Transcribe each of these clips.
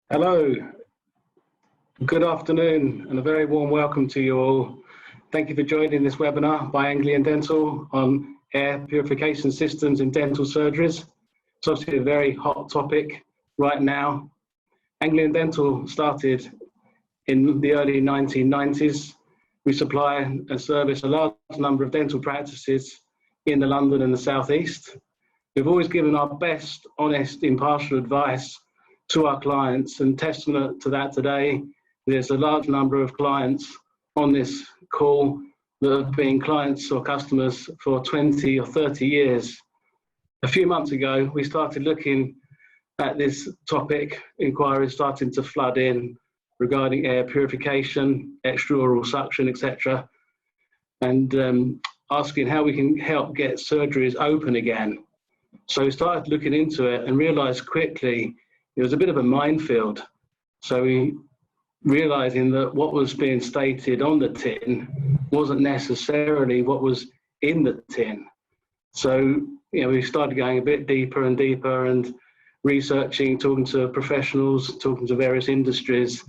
Hello, good afternoon, and a very warm welcome to you all. Thank you for joining this webinar by Anglian Dental on air purification systems in dental surgeries. It's obviously a very hot topic right now. Anglian Dental started in the early 1990s. We supply and service a large number of dental practices in the London and the South East. We've always given our best, honest, impartial advice to our clients, and testament to that today, there's a large number of clients on this call that have been clients or customers for 20 or 30 years. A few months ago, we started looking at this topic, inquiries starting to flood in regarding air purification, extraoral suction, etc., and asking how we can help get surgeries open again. So we started looking into it and realized quickly it was a bit of a minefield. So we realizing that what was being stated on the tin wasn't necessarily what was in the tin. So, we started going a bit deeper and deeper and researching, talking to professionals, talking to various industries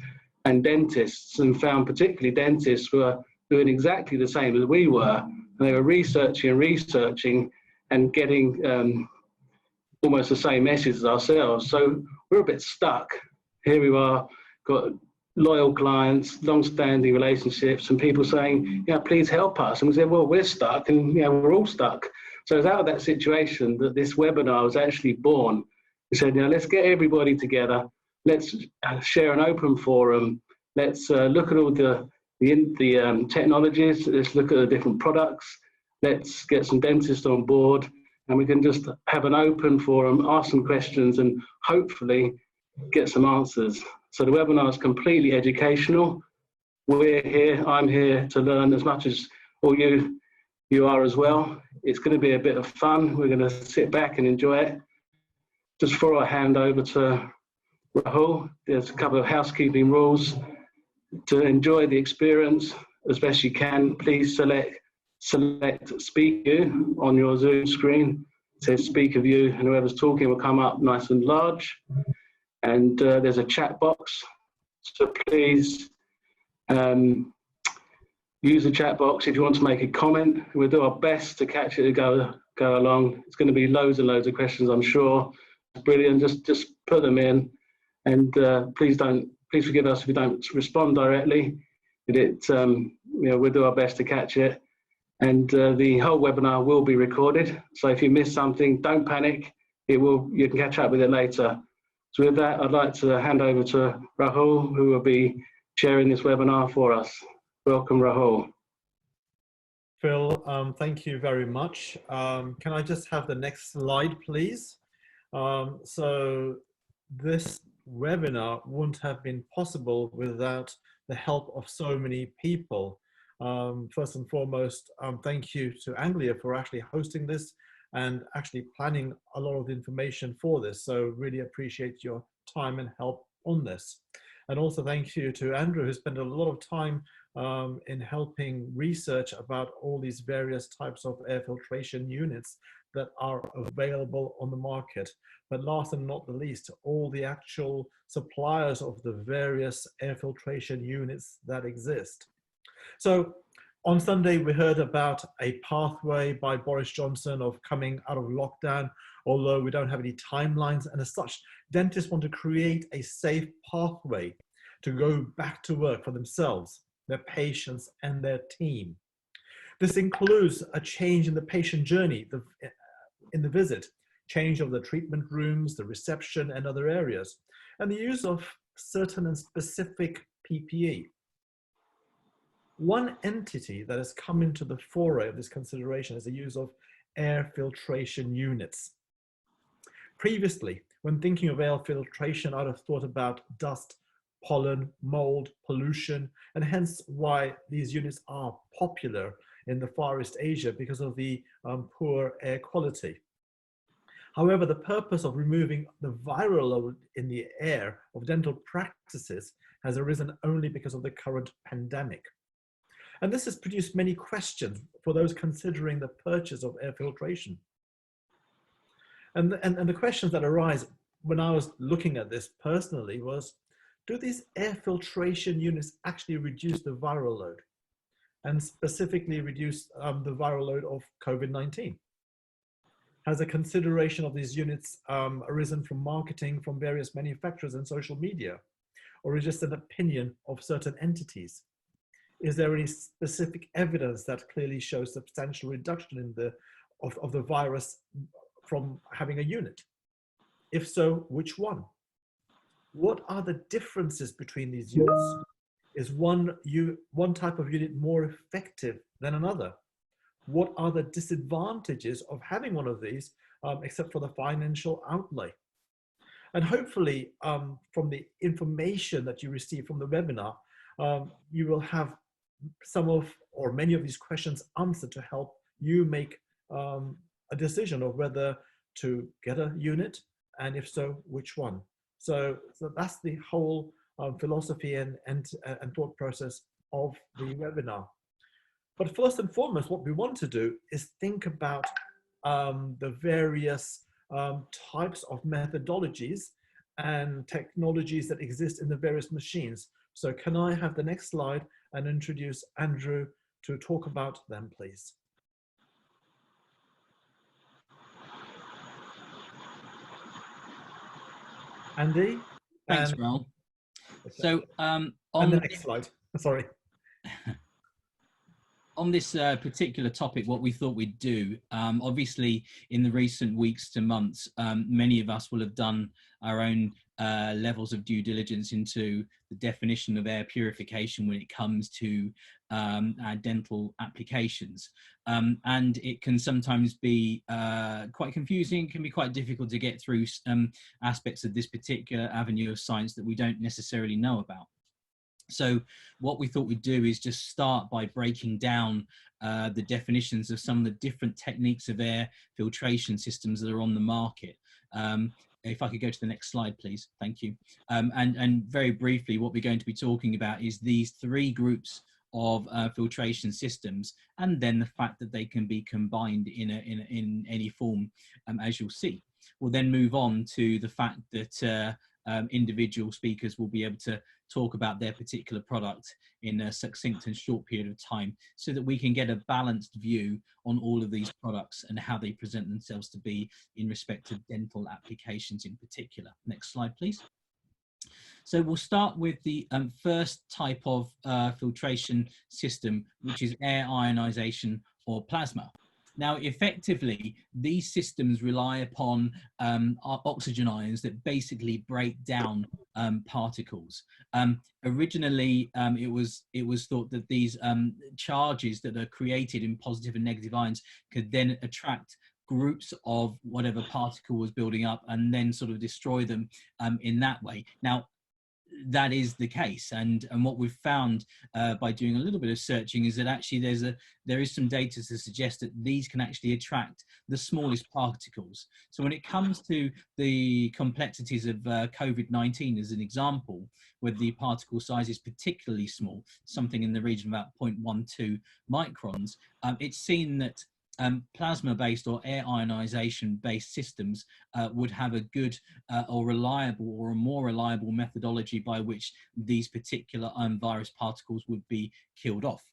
and dentists, and found particularly dentists were doing exactly the same as we were. And they were researching and getting almost the same message as ourselves. So we're a bit stuck. Here we are, got loyal clients, long-standing relationships, and people saying, please help us. And we said, well, we're stuck, and we're all stuck. So it's out of that situation that this webinar was actually born. We said, let's get everybody together. Let's share an open forum. Let's look at all the technologies. Let's look at the different products. Let's get some dentists on board, and we can just have an open forum, ask some questions, and hopefully get some answers. So the webinar is completely educational. We're here, I'm here to learn as much as all you are as well. It's going to be a bit of fun. We're going to sit back and enjoy it. Just before I hand over to Rahul, there's a couple of housekeeping rules. To enjoy the experience as best you can, please select Speak You on your Zoom screen. It says Speak of You, and whoever's talking will come up nice and large. And there's a chat box, so please use the chat box if you want to make a comment. We'll do our best to catch it to go along. It's going to be loads and loads of questions, I'm sure. It's brilliant. Just put them in, and please forgive us if we don't respond directly. We'll do our best to catch it. And the whole webinar will be recorded. So if you miss something, don't panic. You can catch up with it later. So with that, I'd like to hand over to Rahul, who will be chairing this webinar for us. Welcome, Rahul. Phil, thank you very much. Can I just have the next slide, please? So this webinar wouldn't have been possible without the help of so many people. First and foremost, thank you to Anglia for actually hosting this and actually planning a lot of the information for this. So really appreciate your time and help on this. And also thank you to Andrew, who spent a lot of time in helping research about all these various types of air filtration units that are available on the market. But last and not the least, all the actual suppliers of the various air filtration units that exist. So on Sunday, we heard about a pathway by Boris Johnson of coming out of lockdown, although we don't have any timelines. And as such, dentists want to create a safe pathway to go back to work for themselves, their patients, and their team. This includes a change in the patient journey, in the visit, change of the treatment rooms, the reception, and other areas, and the use of certain and specific PPE. One entity that has come into the foray of this consideration is the use of air filtration units. Previously, when thinking of air filtration, I'd have thought about dust, pollen, mold, pollution, and hence why these units are popular in the Far East Asia because of the poor air quality. However, the purpose of removing the viral load in the air of dental practices has arisen only because of the current pandemic. And this has produced many questions for those considering the purchase of air filtration. And the questions that arise when I was looking at this personally was, do these air filtration units actually reduce the viral load, and specifically reduce the viral load of COVID-19? Has a consideration of these units arisen from marketing from various manufacturers and social media, or is just an opinion of certain entities? Is there any specific evidence that clearly shows substantial reduction in of the virus from having a unit? If so, which one? What are the differences between these units? Is one type of unit more effective than another? What are the disadvantages of having one of these, except for the financial outlay? And hopefully, from the information that you receive from the webinar, you will have some of, or many of these questions answered to help you make a decision of whether to get a unit, and if so, which one. So that's the whole philosophy and thought process of the webinar. But first and foremost, what we want to do is think about the various types of methodologies and technologies that exist in the various machines. So can I have the next slide and introduce Andrew to talk about them, please? Andy? Thanks, Rahul. So and the next slide, sorry. On this particular topic, what we thought we'd do, obviously in the recent weeks to months, many of us will have done our own levels of due diligence into the definition of air purification when it comes to our dental applications. And it can sometimes be quite confusing, can be quite difficult to get through aspects of this particular avenue of science that we don't necessarily know about. So what we thought we'd do is just start by breaking down the definitions of some of the different techniques of air filtration systems that are on the market. If I could go to the next slide, please. Thank you. And very briefly, what we're going to be talking about is these three groups of filtration systems, and then the fact that they can be combined in any form, as you'll see. We'll then move on to the fact that individual speakers will be able to talk about their particular product in a succinct and short period of time, so that we can get a balanced view on all of these products and how they present themselves to be in respect to dental applications in particular. Next slide, please. So we'll start with the first type of filtration system, which is air ionization or plasma. Now, effectively, these systems rely upon oxygen ions that basically break down particles. Originally, it was thought that these charges that are created in positive and negative ions could then attract groups of whatever particle was building up and then sort of destroy them in that way. Now, that is the case, and what we've found by doing a little bit of searching is that actually there is some data to suggest that these can actually attract the smallest particles. So when it comes to the complexities of COVID-19 as an example, where the particle size is particularly small, something in the region of about 0.12 microns, it's seen that plasma-based or air ionization-based systems would have a good or reliable or a more reliable methodology by which these particular virus particles would be killed off.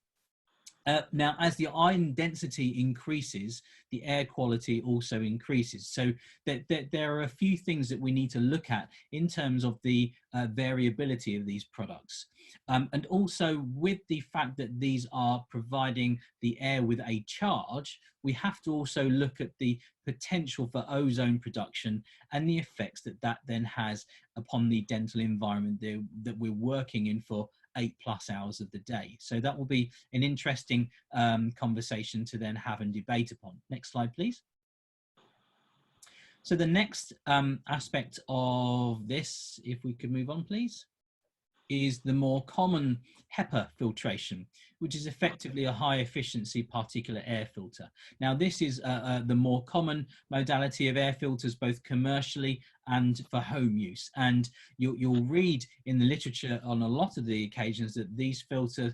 Now, as the ion density increases, the air quality also increases. So there are a few things that we need to look at in terms of the variability of these products. And also with the fact that these are providing the air with a charge, we have to also look at the potential for ozone production and the effects that that then has upon the dental environment that we're working in for 8+ hours of the day. So that will be an interesting conversation to then have and debate upon. Next slide, please. So the next aspect of this, if we could move on, please, is the more common HEPA filtration, which is effectively a high efficiency particulate air filter. Now, this is the more common modality of air filters, both commercially and for home use. And you'll read in the literature on a lot of the occasions that these filters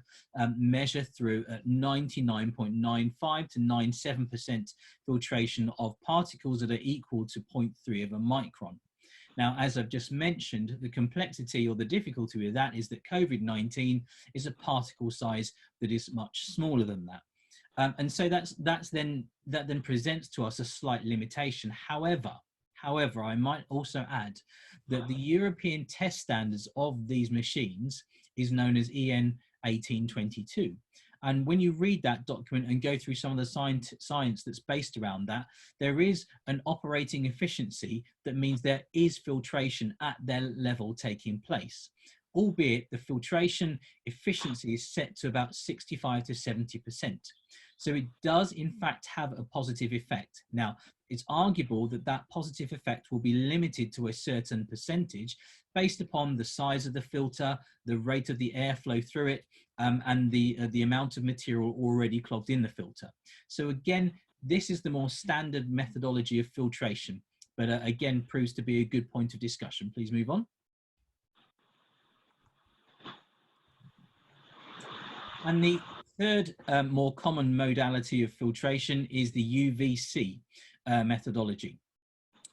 measure through at 99.95 to 97% filtration of particles that are equal to 0.3 of a micron. Now, as I've just mentioned, the complexity or the difficulty with that is that COVID-19 is a particle size that is much smaller than that. And so that then presents to us a slight limitation. However, I might also add that the European test standards of these machines is known as EN 1822. And when you read that document and go through some of the science that's based around that, there is an operating efficiency that means there is filtration at their level taking place, albeit the filtration efficiency is set to about 65 to 70%. So it does in fact have a positive effect. Now, it's arguable that that positive effect will be limited to a certain percentage based upon the size of the filter, the rate of the airflow through it, and the amount of material already clogged in the filter. So again, this is the more standard methodology of filtration, but again, proves to be a good point of discussion. Please move on. And the third more common modality of filtration is the UVC methodology,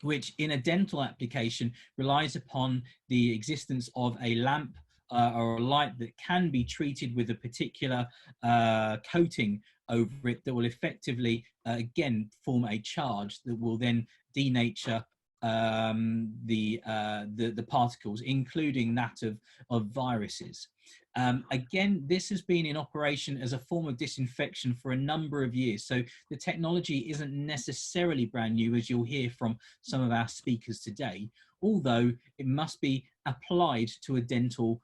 which in a dental application relies upon the existence of a lamp or a light that can be treated with a particular coating over it that will effectively, again, form a charge that will then denature the particles, including that of viruses. Again, this has been in operation as a form of disinfection for a number of years. So the technology isn't necessarily brand new, as you'll hear from some of our speakers today, although it must be applied to a dental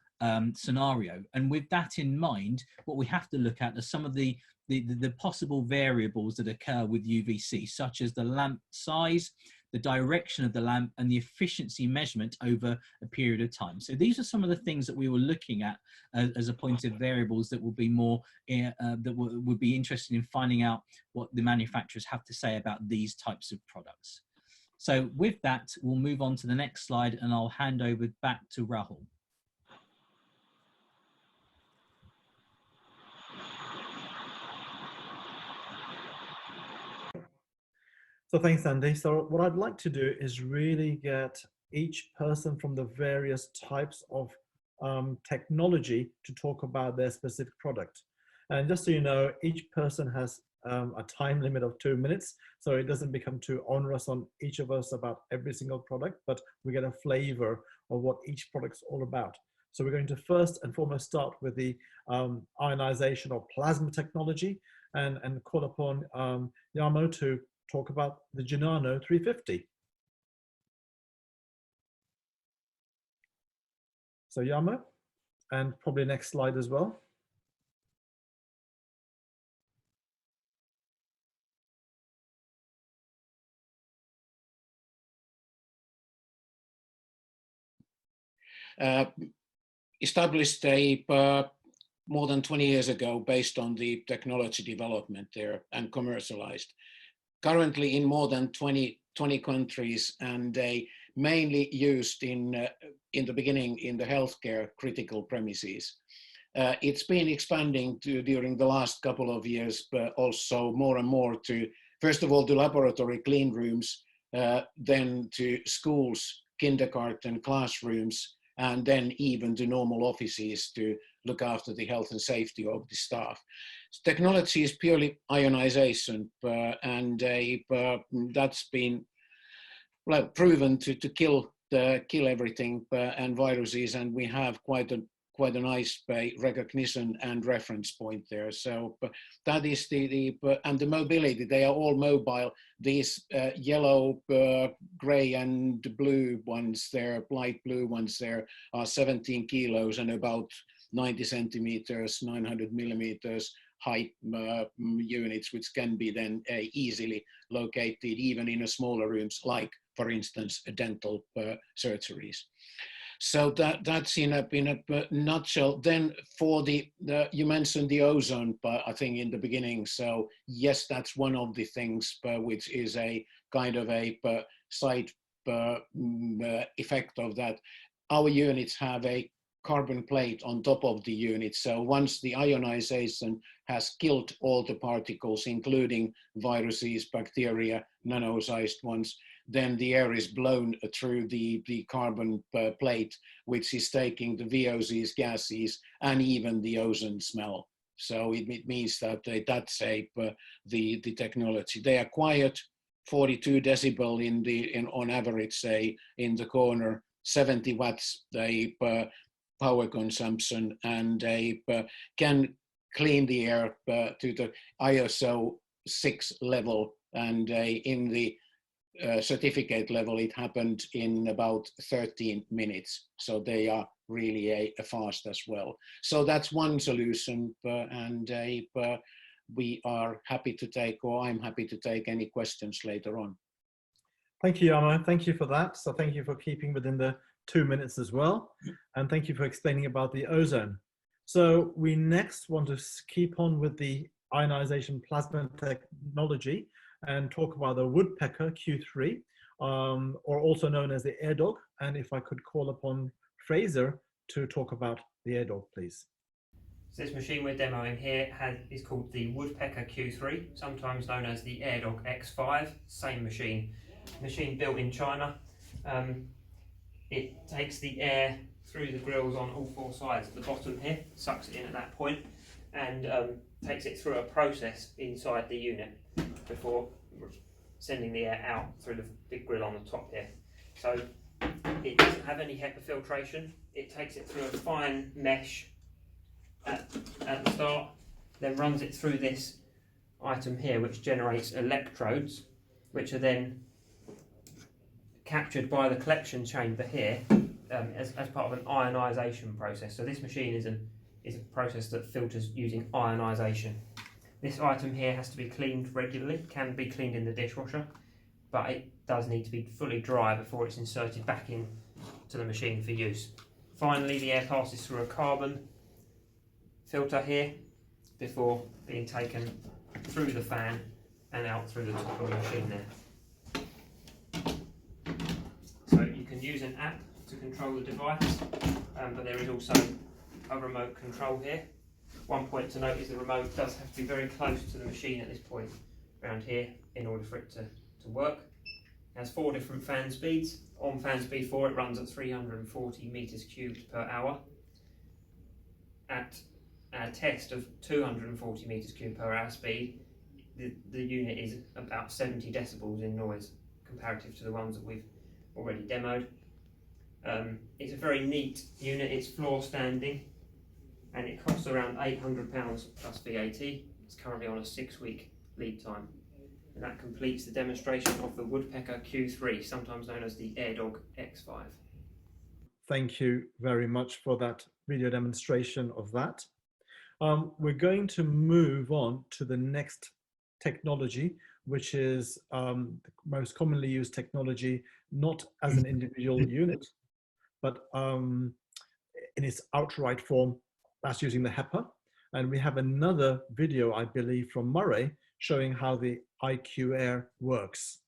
scenario. And with that in mind, what we have to look at are some of the possible variables that occur with UVC, such as the lamp size, the direction of the lamp, and the efficiency measurement over a period of time. So these are some of the things that we were looking at as a point of variables that will be more, would be interested in finding out what the manufacturers have to say about these types of products. So with that, we'll move on to the next slide and I'll hand over back to Rahul. So thanks, Andy. So what I'd like to do is really get each person from the various types of technology to talk about their specific product. And just so you know, each person has a time limit of 2 minutes, so it doesn't become too onerous on each of us about every single product, but we get a flavor of what each product's all about. So we're going to first and foremost start with the ionization or plasma technology and call upon Jarmo to talk about the Genano 350. So Jarmo, and probably next slide as well. Established more than 20 years ago based on the technology development there and commercialized. Currently in more than 20 countries and mainly used in the beginning in the healthcare critical premises. It's been expanding during the last couple of years, but also more and more to, first of all, to laboratory clean rooms, then to schools, kindergarten, classrooms, and then even to normal offices to look after the health and safety of the staff. Technology is purely ionization, and that's been proven to kill everything and viruses, and we have quite a nice recognition and reference point there. So that is and the mobility. They are all mobile. These yellow, gray, and blue ones there, light blue ones there, are 17 kilos and about 90 centimeters, 900 millimeters height units, which can be then easily located even in a smaller rooms, like, for instance, dental surgeries. So that's in a nutshell. Then for you mentioned the ozone, I think in the beginning. So yes, that's one of the things which is a kind of a side effect of that. Our units have a carbon plate on top of the unit. So once the ionization has killed all the particles, including viruses, bacteria, nano-sized ones, then the air is blown through the carbon plate, which is taking the VOCs, gases, and even the ozone smell. So it means that that's the technology. They are quiet, 42 decibel on average, say, in the corner, 70 watts power consumption, and they can clean the air to the ISO 6 level, and in the certificate level it happened in about 13 minutes. So they are really fast as well. So that's one solution, and we are happy to take, or I'm happy to take, any questions later on. Thank you, Jarmo. Thank you for that. So thank you for keeping within the 2 minutes as well. And thank you for explaining about the ozone. So we next want to keep on with the ionization plasma technology and talk about the Woodpecker Q3, or also known as the AirDog. And if I could call upon Fraser to talk about the AirDog, please. So this machine we're demoing here is called the Woodpecker Q3, sometimes known as the AirDog X5, same machine. Machine built in China. It takes the air through the grills on all four sides at the bottom here, sucks it in at that point, and takes it through a process inside the unit before sending the air out through the big grill on the top here. So it doesn't have any HEPA filtration. It takes it through a fine mesh at the start, then runs it through this item here, which generates electrodes, which are then captured by the collection chamber here as part of an ionisation process. So this machine is a process that filters using ionisation. This item here has to be cleaned regularly, can be cleaned in the dishwasher, but it does need to be fully dry before it's inserted back in to the machine for use. Finally, the air passes through a carbon filter here before being taken through the fan and out through the top of the machine there. So you can use an app to control the device, but there is also a remote control here. One point to note is the remote does have to be very close to the machine at this point around here in order for it to work. It has 4 different fan speeds. On fan speed 4 it runs at 340 meters cubed per hour. At a test of 240 meters cubed per hour speed, the unit is about 70 decibels in noise comparative to the ones that we've already demoed. It's a very neat unit. It's floor standing and it costs around £800 plus VAT. It's currently on a 6-week lead time. And that completes the demonstration of the Woodpecker Q3, sometimes known as the AirDog X5. Thank you very much for that video demonstration of that. We're going to move on to the next technology, which is the most commonly used technology, not as an individual unit, but in its outright form, that's using the HEPA. And we have another video, I believe, from Murray showing how the IQAir works.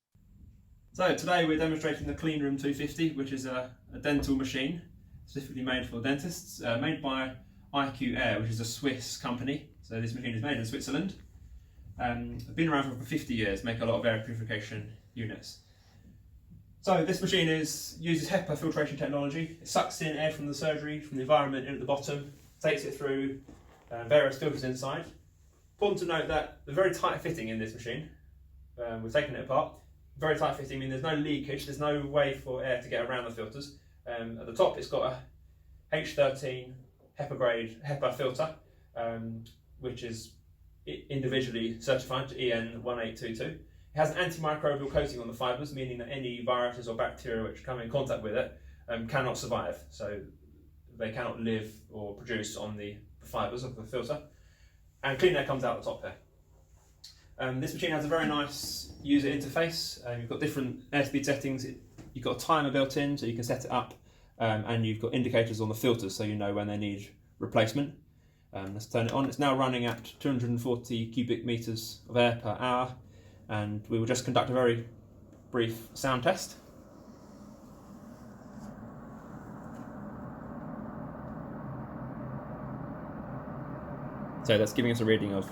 So today we're demonstrating the Cleanroom 250, which is a dental machine specifically made for dentists, made by IQAir, which is a Swiss company. So this machine is made in Switzerland. Been around for 50 years, make a lot of air purification units. So this machine uses HEPA filtration technology. It sucks in air from the surgery, from the environment in at the bottom, takes it through various filters inside. Important to note that they're very tight fitting in this machine. We've taken it apart. Very tight fitting, meaning there's no leakage, there's no way for air to get around the filters. At the top it's got a H13 HEPA grade HEPA filter, which is individually certified to EN 1822. It has an antimicrobial coating on the fibres, meaning that any viruses or bacteria which come in contact with it cannot survive. So they cannot live or produce on the fibres of the filter. And clean air comes out the top there. This machine has a very nice user interface. You've got different airspeed settings. You've got a timer built in, so you can set it up, and you've got indicators on the filters, so you know when they need replacement. Let's turn it on. It's now running at 240 cubic meters of air per hour, and we will just conduct a very brief sound test. So that's giving us a reading of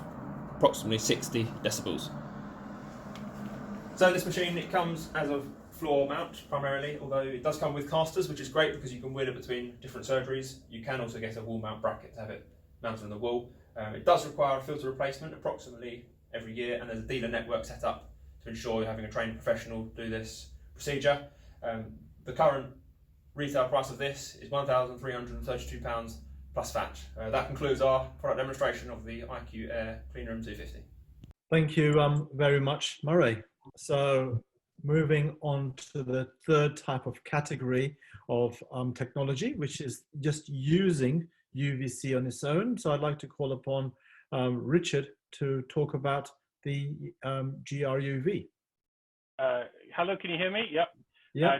approximately 60 decibels. So this machine, it comes as a floor mount primarily, although it does come with casters, which is great because you can wheel it between different surgeries. You can also get a wall mount bracket to have it mounted on the wall. It does require a filter replacement approximately every year, and there's a dealer network set up to ensure you're having a trained professional do this procedure. The current retail price of this is £1,332 plus VAT. That concludes our product demonstration of the IQAir Cleanroom 250. Thank you very much, Murray. So moving on to the third type of category of technology, which is just using UVC on its own. So I'd like to call upon Richard to talk about the GRUV. Hello, can you hear me? Yep. Yeah.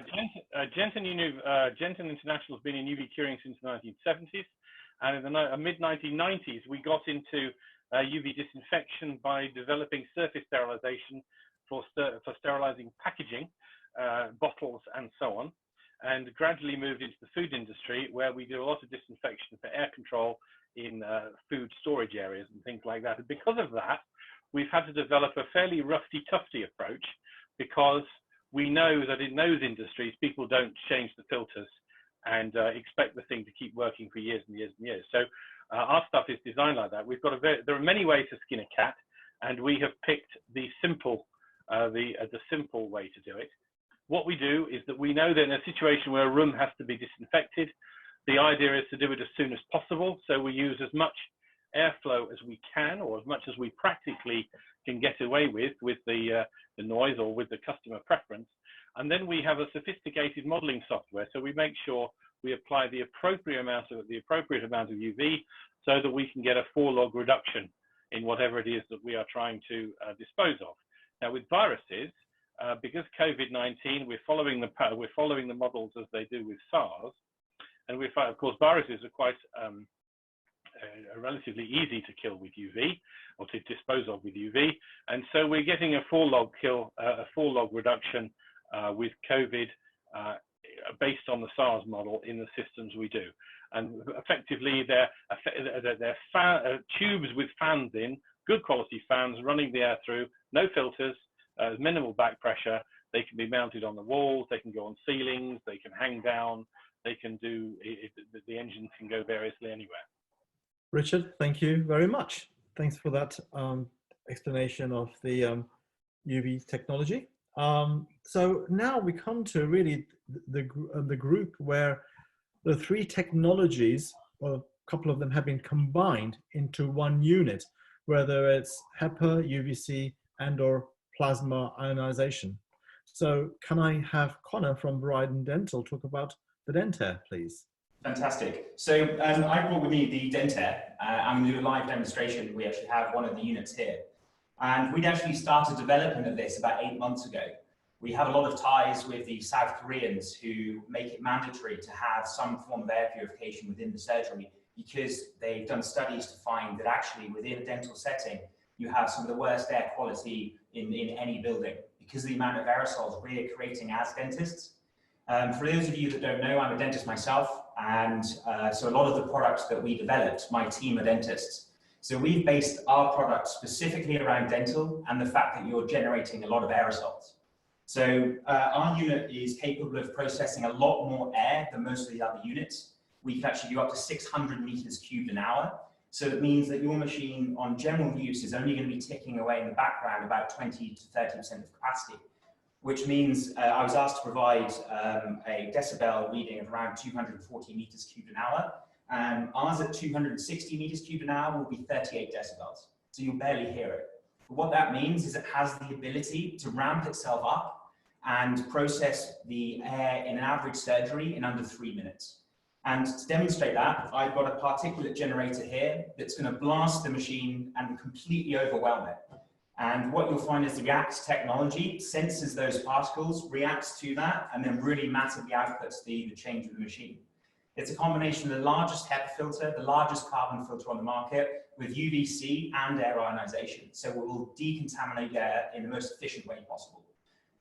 Jensen International has been in UV curing since the 1970s, and in the mid-1990s we got into UV disinfection by developing surface sterilization for sterilizing packaging, bottles and so on, and gradually moved into the food industry, where we do a lot of disinfection for air control in food storage areas and things like that. And because of that, we've had to develop a fairly roughy-tufty approach, because we know that in those industries, people don't change the filters and expect the thing to keep working for years and years and years. So our stuff is designed like that. We've got there are many ways to skin a cat, and we have picked the simple way to do it. What we do is that we know that in a situation where a room has to be disinfected, the idea is to do it as soon as possible. So we use as much airflow as we can, or as much as we practically can get away with the noise or with the customer preference. And then we have a sophisticated modeling software, so we make sure we apply the appropriate amount of UV, so that we can get a 4-log reduction in whatever it is that we are trying to dispose of. Now, with viruses, because COVID-19, we're following the models as they do with SARS, and we find, of course, viruses are quite relatively easy to kill with UV, or to dispose of with UV, and so we're getting a 4-log reduction with COVID based on the SARS model in the systems we do. And effectively, they're tubes with fans in, good quality fans running the air through, no filters, minimal back pressure. They can be mounted on the walls, they can go on ceilings, they can hang down, they can do, the engines can go variously anywhere. Richard, thank you very much. Thanks for that explanation of the UV technology. So now we come to really the group where the 3 technologies, or a couple of them, have been combined into one unit, whether it's HEPA, UVC, and or plasma ionization. So can I have Connor from Radic8 Dental talk about the DentAir, please? Fantastic. So I brought with me the DentAir. I'm going to do a live demonstration. We actually have one of the units here. And we'd actually started development of this about 8 months ago. We have a lot of ties with the South Koreans who make it mandatory to have some form of air purification within the surgery, because they've done studies to find that actually within a dental setting, you have some of the worst air quality in any building because of the amount of aerosols we're creating as dentists. For those of you that don't know, I'm a dentist myself, and so a lot of the products that we developed, my team are dentists. So we've based our product specifically around dental and the fact that you're generating a lot of aerosols. So our unit is capable of processing a lot more air than most of the other units. We can actually do up to 600 meters cubed an hour. So it means that your machine on general use is only going to be ticking away in the background about 20 to 30% of capacity, which means I was asked to provide a decibel reading of around 240 meters cubed an hour. And ours at 260 meters cubed an hour will be 38 decibels. So you'll barely hear it. But what that means is it has the ability to ramp itself up and process the air in an average surgery in under 3 minutes. And to demonstrate that, I've got a particulate generator here that's going to blast the machine and completely overwhelm it. And what you'll find is the React technology senses those particles, reacts to that, and then really massively outputs the change of the machine. It's a combination of the largest HEPA filter, the largest carbon filter on the market, with UVC and air ionization. So it will decontaminate air in the most efficient way possible.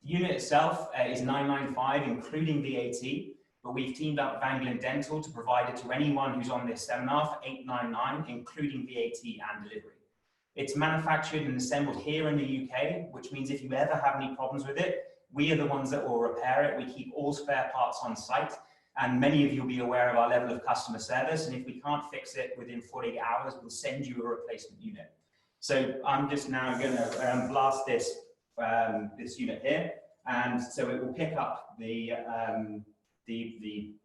The unit itself is $995, including VAT, but we've teamed up with Anglian Dental to provide it to anyone who's on this seminar for $899, including VAT and delivery. It's manufactured and assembled here in the UK, which means if you ever have any problems with it, We are the ones that will repair it. We keep all spare parts on site. And many of you will be aware of our level of customer service. And if we can't fix it within 48 hours, we'll send you a replacement unit. So I'm just now going to blast this, this unit here. And so it will pick up the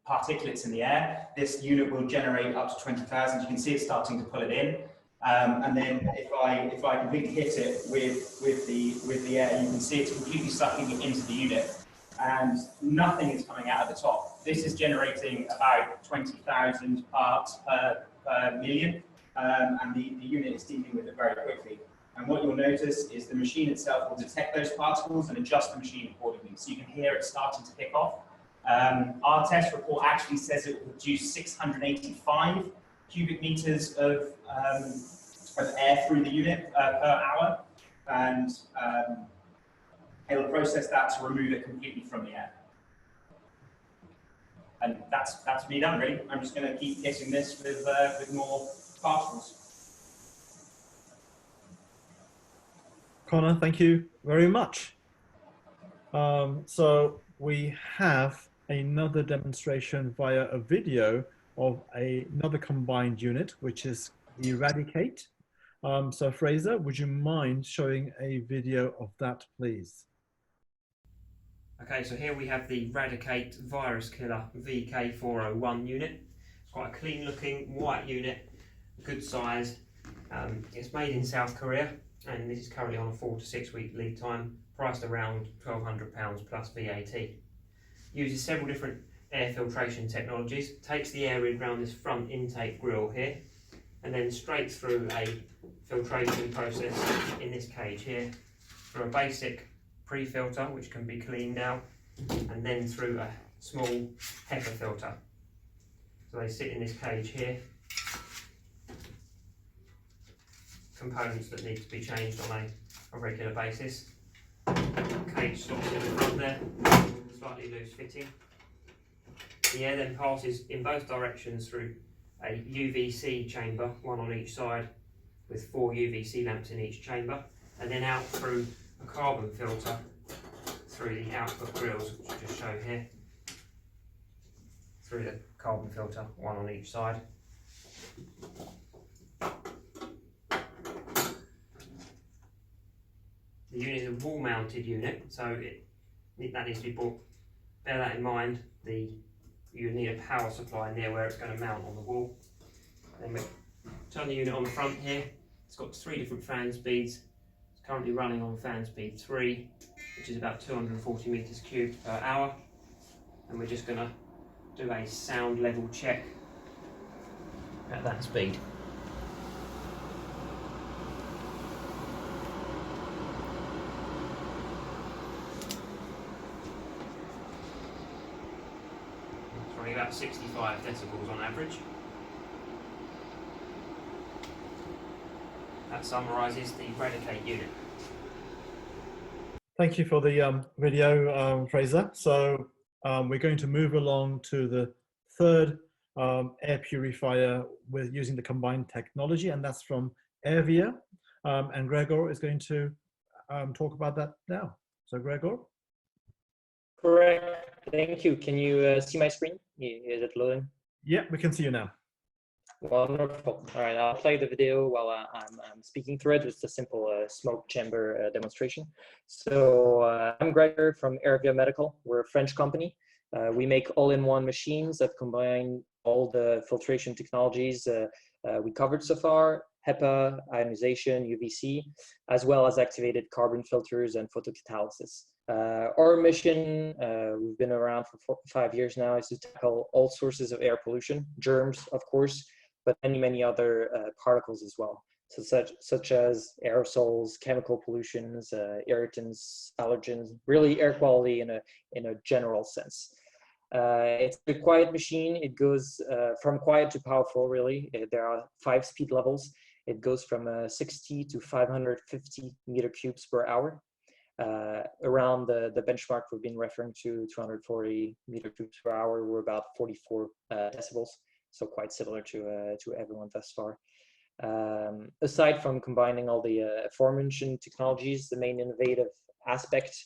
particulates in the air. This unit will generate up to 20,000. You can see it starting to pull it in. And then if I completely hit it with the air, you can see it's completely sucking it into the unit, and nothing is coming out of the top. This is generating about 20,000 parts per million, and the unit is dealing with it very quickly. And what you'll notice is the machine itself will detect those particles and adjust the machine accordingly. So you can hear it starting to pick off. Our test report actually says it will produce 685 cubic meters of air through the unit per hour, and it'll process that to remove it completely from the air. And that's me done, really. I'm just going to keep hitting this with more particles. Connor, thank you very much. So we have another demonstration via a video of another combined unit, which is the Radic8. So Fraser, would you mind showing a video of that, please? Okay, so here we have the Radic8 Virus Killer VK401 unit. It's quite a clean looking white unit, good size. It's made in South Korea, and this is currently on a 4 to 6 week lead time, priced around £1,200 plus VAT. Uses several different air filtration technologies, takes the air in around this front intake grill here, and then straight through a filtration process in this cage here, through a basic pre-filter which can be cleaned out, and then through a small HEPA filter. So they sit in this cage here. Components that need to be changed on a regular basis. Cage stops in the front there, slightly loose fitting. The air then passes in both directions through a UVC chamber, one on each side, with 4 UVC lamps in each chamber, and then out through a carbon filter through the output grills, which I just show here, through the carbon filter, one on each side. The unit is a wall mounted unit, so that needs to be bought. Bear that in mind. You need a power supply near where it's going to mount on the wall. Then we turn the unit on the front here. It's got 3 different fan speeds. It's currently running on fan speed 3, which is about 240 meters cubed per hour. And we're just going to do a sound level check at that speed. About 65 decibels on average. That summarises the Radic8 unit. Thank you for the video, Fraser. So we're going to move along to the third air purifier with using the combined technology, and that's from Airvia. And Gregor is going to talk about that now. So Gregor? Correct. Thank you. Can you see my screen? Is it loading? Yeah, we can see you now. Wonderful. All right, I'll play the video while I'm speaking through it. It's a simple smoke chamber demonstration. So I'm Gregor from Airvia Medical. We're a French company. We make all-in-one machines that combine all the filtration technologies we covered so far: HEPA, ionisation, UVC, as well as activated carbon filters and photocatalysis. Our mission, we've been around for 5 years now, is to tackle all sources of air pollution, germs, of course, but many other particles as well. So such as aerosols, chemical pollutions, irritants, allergens, really air quality in a general sense. It's a quiet machine. It goes from quiet to powerful, really. There are 5 speed levels. It goes from 60 to 550 meter cubes per hour. Around the benchmark we've been referring to, 240 meter cubes per hour, we're about 44 decibels, so quite similar to everyone thus far. Aside from combining all the aforementioned technologies, the main innovative aspect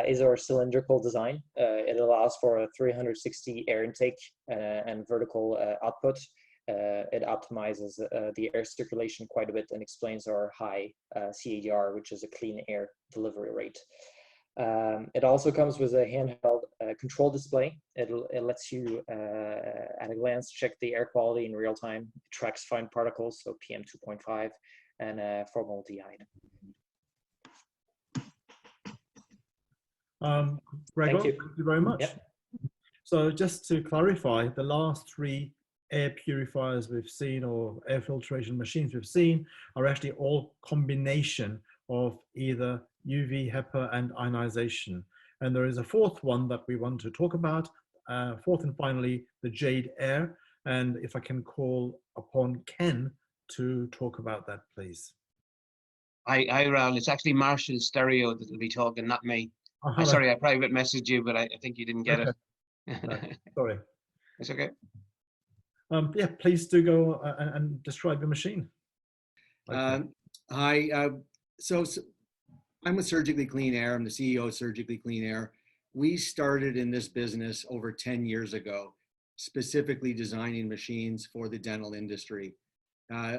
is our cylindrical design. It allows for a 360 air intake and vertical output. It optimizes the air circulation quite a bit and explains our high CADR, which is a clean air delivery rate. It also comes with a handheld control display. It lets you, at a glance, check the air quality in real time. It tracks fine particles, so PM 2.5 and formaldehyde. Gregor, Thank you. thank you very much. Yep. So just to clarify, the last 3 air purifiers we've seen, or air filtration machines we've seen, are actually all combination of either UV, HEPA and ionization. And there is a 4th one that we want to talk about, 4th and finally, the Jade Air. And if I can call upon Ken to talk about that, please. Hi, Rahul. It's actually Marshall Stereo that will be talking, not me. Hello. Sorry, I private messaged you, but I think you didn't get Okay. it. No, sorry. It's okay. Yeah, please do go and describe your machine. Okay. Hi, so I'm with Surgically Clean Air. I'm the CEO of Surgically Clean Air. We started in this business over 10 years ago, specifically designing machines for the dental industry.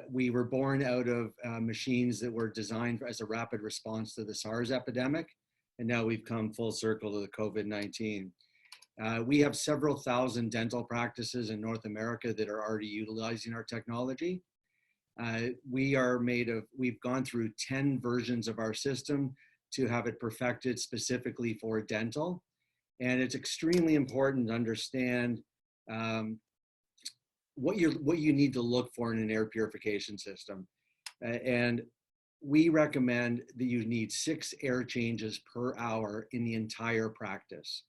We were born out of machines that were designed as a rapid response to the SARS epidemic, and now we've come full circle to the COVID-19. We have several thousand dental practices in North America that are already utilizing our technology. We've gone through 10 versions of our system to have it perfected specifically for dental. And it's extremely important to understand what you need to look for in an air purification system. And we recommend that you need 6 air changes per hour in the entire practice.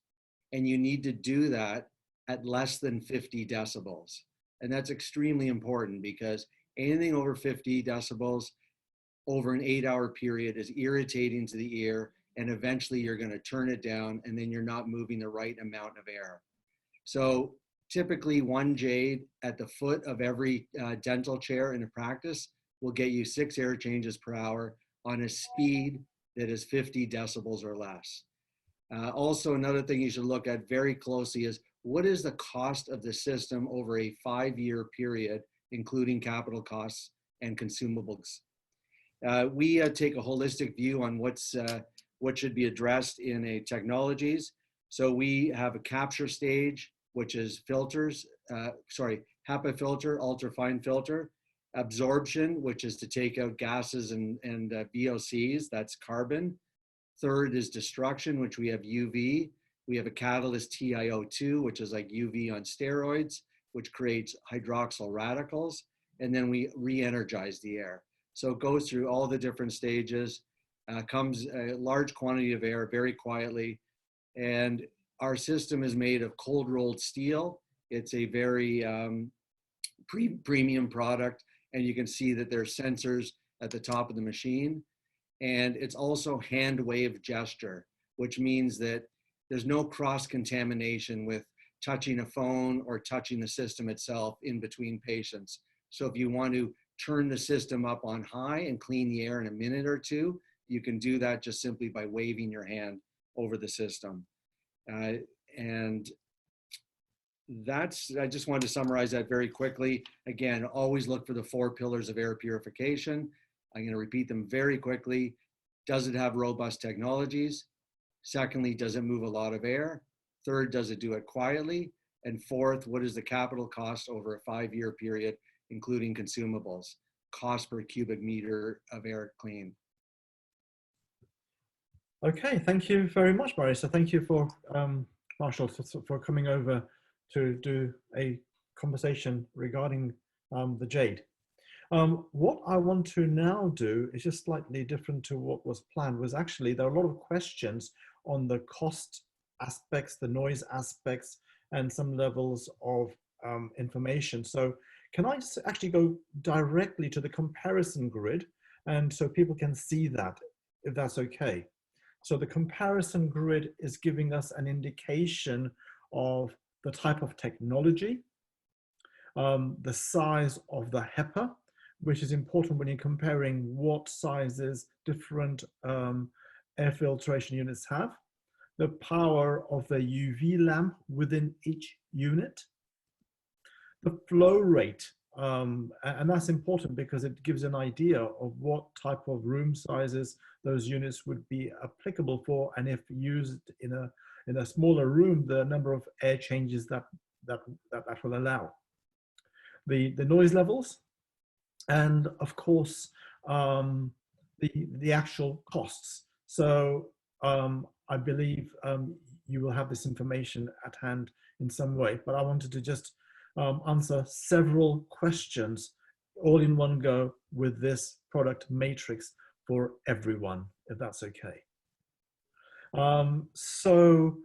And you need to do that at less than 50 decibels. And that's extremely important because anything over 50 decibels over an 8-hour period is irritating to the ear, and eventually you're going to turn it down, and then you're not moving the right amount of air. So typically 1 Jade at the foot of every dental chair in a practice will get you 6 air changes per hour on a speed that is 50 decibels or less. Also, another thing you should look at very closely is what is the cost of the system over a 5-year period, including capital costs and consumables. We take a holistic view on what should be addressed in a technologies. So we have a capture stage, which is filters, HEPA filter, ultrafine filter, absorption, which is to take out gases and VOCs, that's carbon. Third is destruction, which we have UV. We have a catalyst TiO2, which is like UV on steroids, which creates hydroxyl radicals. And then we re-energize the air. So it goes through all the different stages, comes a large quantity of air very quietly. And our system is made of cold rolled steel. It's a very premium product. And you can see that there are sensors at the top of the machine. And it's also hand wave gesture, which means that there's no cross contamination with touching a phone or touching the system itself in between patients. So if you want to turn the system up on high and clean the air in a minute or 2, you can do that just simply by waving your hand over the system. And I just wanted to summarize that very quickly. Again, always look for the 4 pillars of air purification. I'm going to repeat them very quickly. Does it have robust technologies? Secondly, does it move a lot of air? Third, does it do it quietly? And fourth, what is the capital cost over a 5-year period, including consumables? Cost per cubic meter of air cleaned. Okay, thank you very much, Murray. So thank you for Marshall for coming over to do a conversation regarding the Jade. What I want to now do is just slightly different to what was planned. Was actually there are a lot of questions on the cost aspects, the noise aspects, and some levels of information. So can I actually go directly to the comparison grid, and so people can see that, if that's okay. So the comparison grid is giving us an indication of the type of technology, the size of the HEPA, which is important when you're comparing what sizes different air filtration units have. the power of the UV lamp within each unit, the flow rate, and that's important because it gives an idea of what type of room sizes those units would be applicable for, and if used in a smaller room, the number of air changes that will allow. The noise levels, and of course the actual costs. So I believe you will have this information at hand in some way, but I wanted to just answer several questions all in one go with this product matrix for everyone, if that's okay. So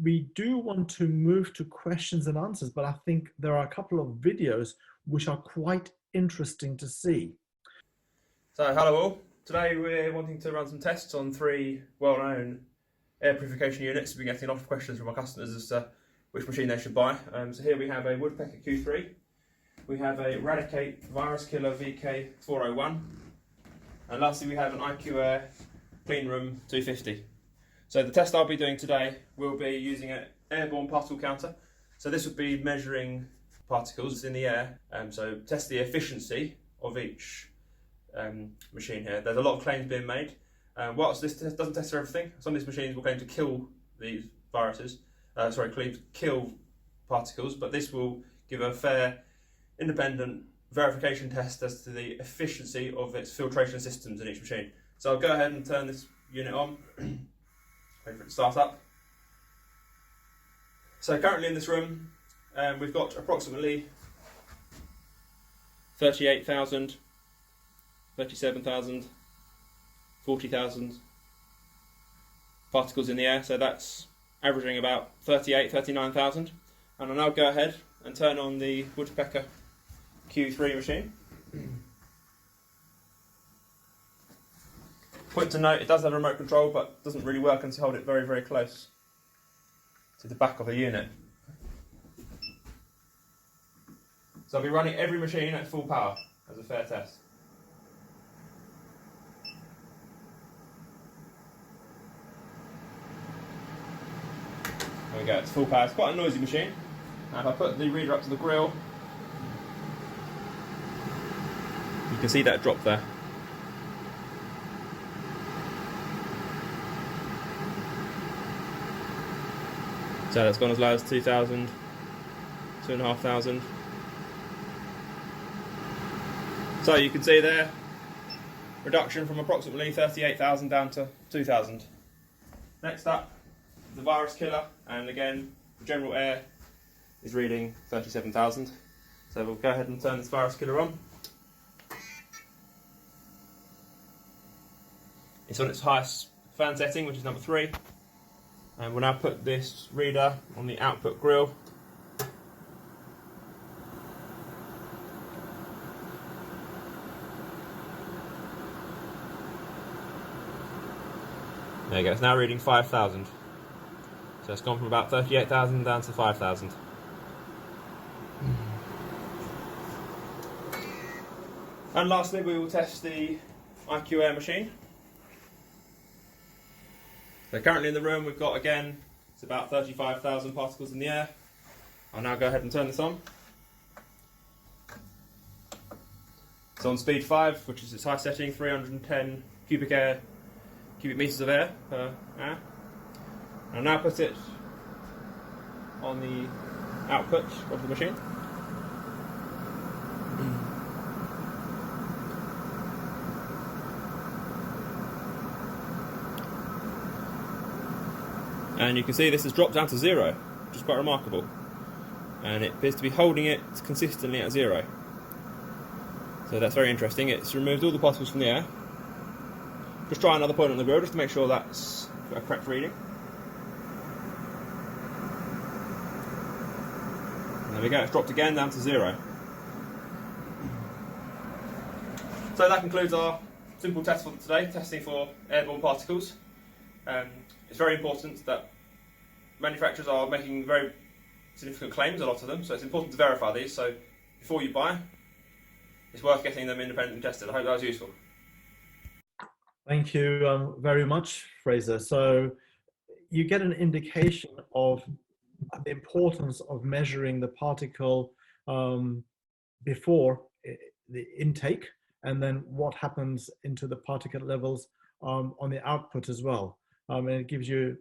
we do want to move to questions and answers, but I think there are a couple of videos which are quite interesting to see. So hello all. Today we're wanting to run some tests on 3 well-known air purification units. We're getting a lot of questions from our customers as to which machine they should buy. So here we have a Woodpecker Q3. We have a Radic8 virus killer VK401. And lastly we have an IQAir Cleanroom 250. So the test I'll be doing today will be using an airborne particle counter. So this would be measuring particles in the air. So test the efficiency of each machine here. There's a lot of claims being made. Whilst this test doesn't test for everything, some of these machines will claim to kill these viruses, claim to kill particles, but this will give a fair, independent verification test as to the efficiency of its filtration systems in each machine. So I'll go ahead and turn this unit on, wait for it to start up. So currently in this room, we've got approximately 38,000, 37,000, 40,000 particles in the air, so that's averaging about 39,000. And I'll now go ahead and turn on the Woodpecker Q3 machine. Point to note, it does have a remote control, but doesn't really work until you hold it very, very close to the back of the unit. So I'll be running every machine at full power as a fair test. There we go, it's full power. It's quite a noisy machine. Now if I put the reader up to the grill, you can see that drop there. So that's gone as low as 2,000, 2,500. So you can see there, reduction from approximately 38,000 down to 2,000. Next up, the virus killer, and again, the general air is reading 37,000. So we'll go ahead and turn this virus killer on. It's on its highest fan setting, which is number 3. And we'll now put this reader on the output grill. There you go, it's now reading 5,000. So it's gone from about 38,000 down to 5,000. And lastly, we will test the IQAir machine. So currently in the room we've got, again, it's about 35,000 particles in the air. I'll now go ahead and turn this on. It's on speed 5, which is its high setting, 310 cubic meters of air per hour. I'll now put it on the output of the machine. And you can see this has dropped down to 0, which is quite remarkable. And it appears to be holding it consistently at 0. So that's very interesting. It's removed all the particles from the air. Just try another point on the grill just to make sure that's a correct reading. And there we go, it's dropped again down to 0. So that concludes our simple test for today, testing for airborne particles. It's very important that manufacturers are making very significant claims, a lot of them, so it's important to verify these. So before you buy, it's worth getting them independently tested. I hope that was useful. Thank you very much, Fraser. So you get an indication of the importance of measuring the particle before the intake, and then what happens into the particle levels on the output as well. And it gives you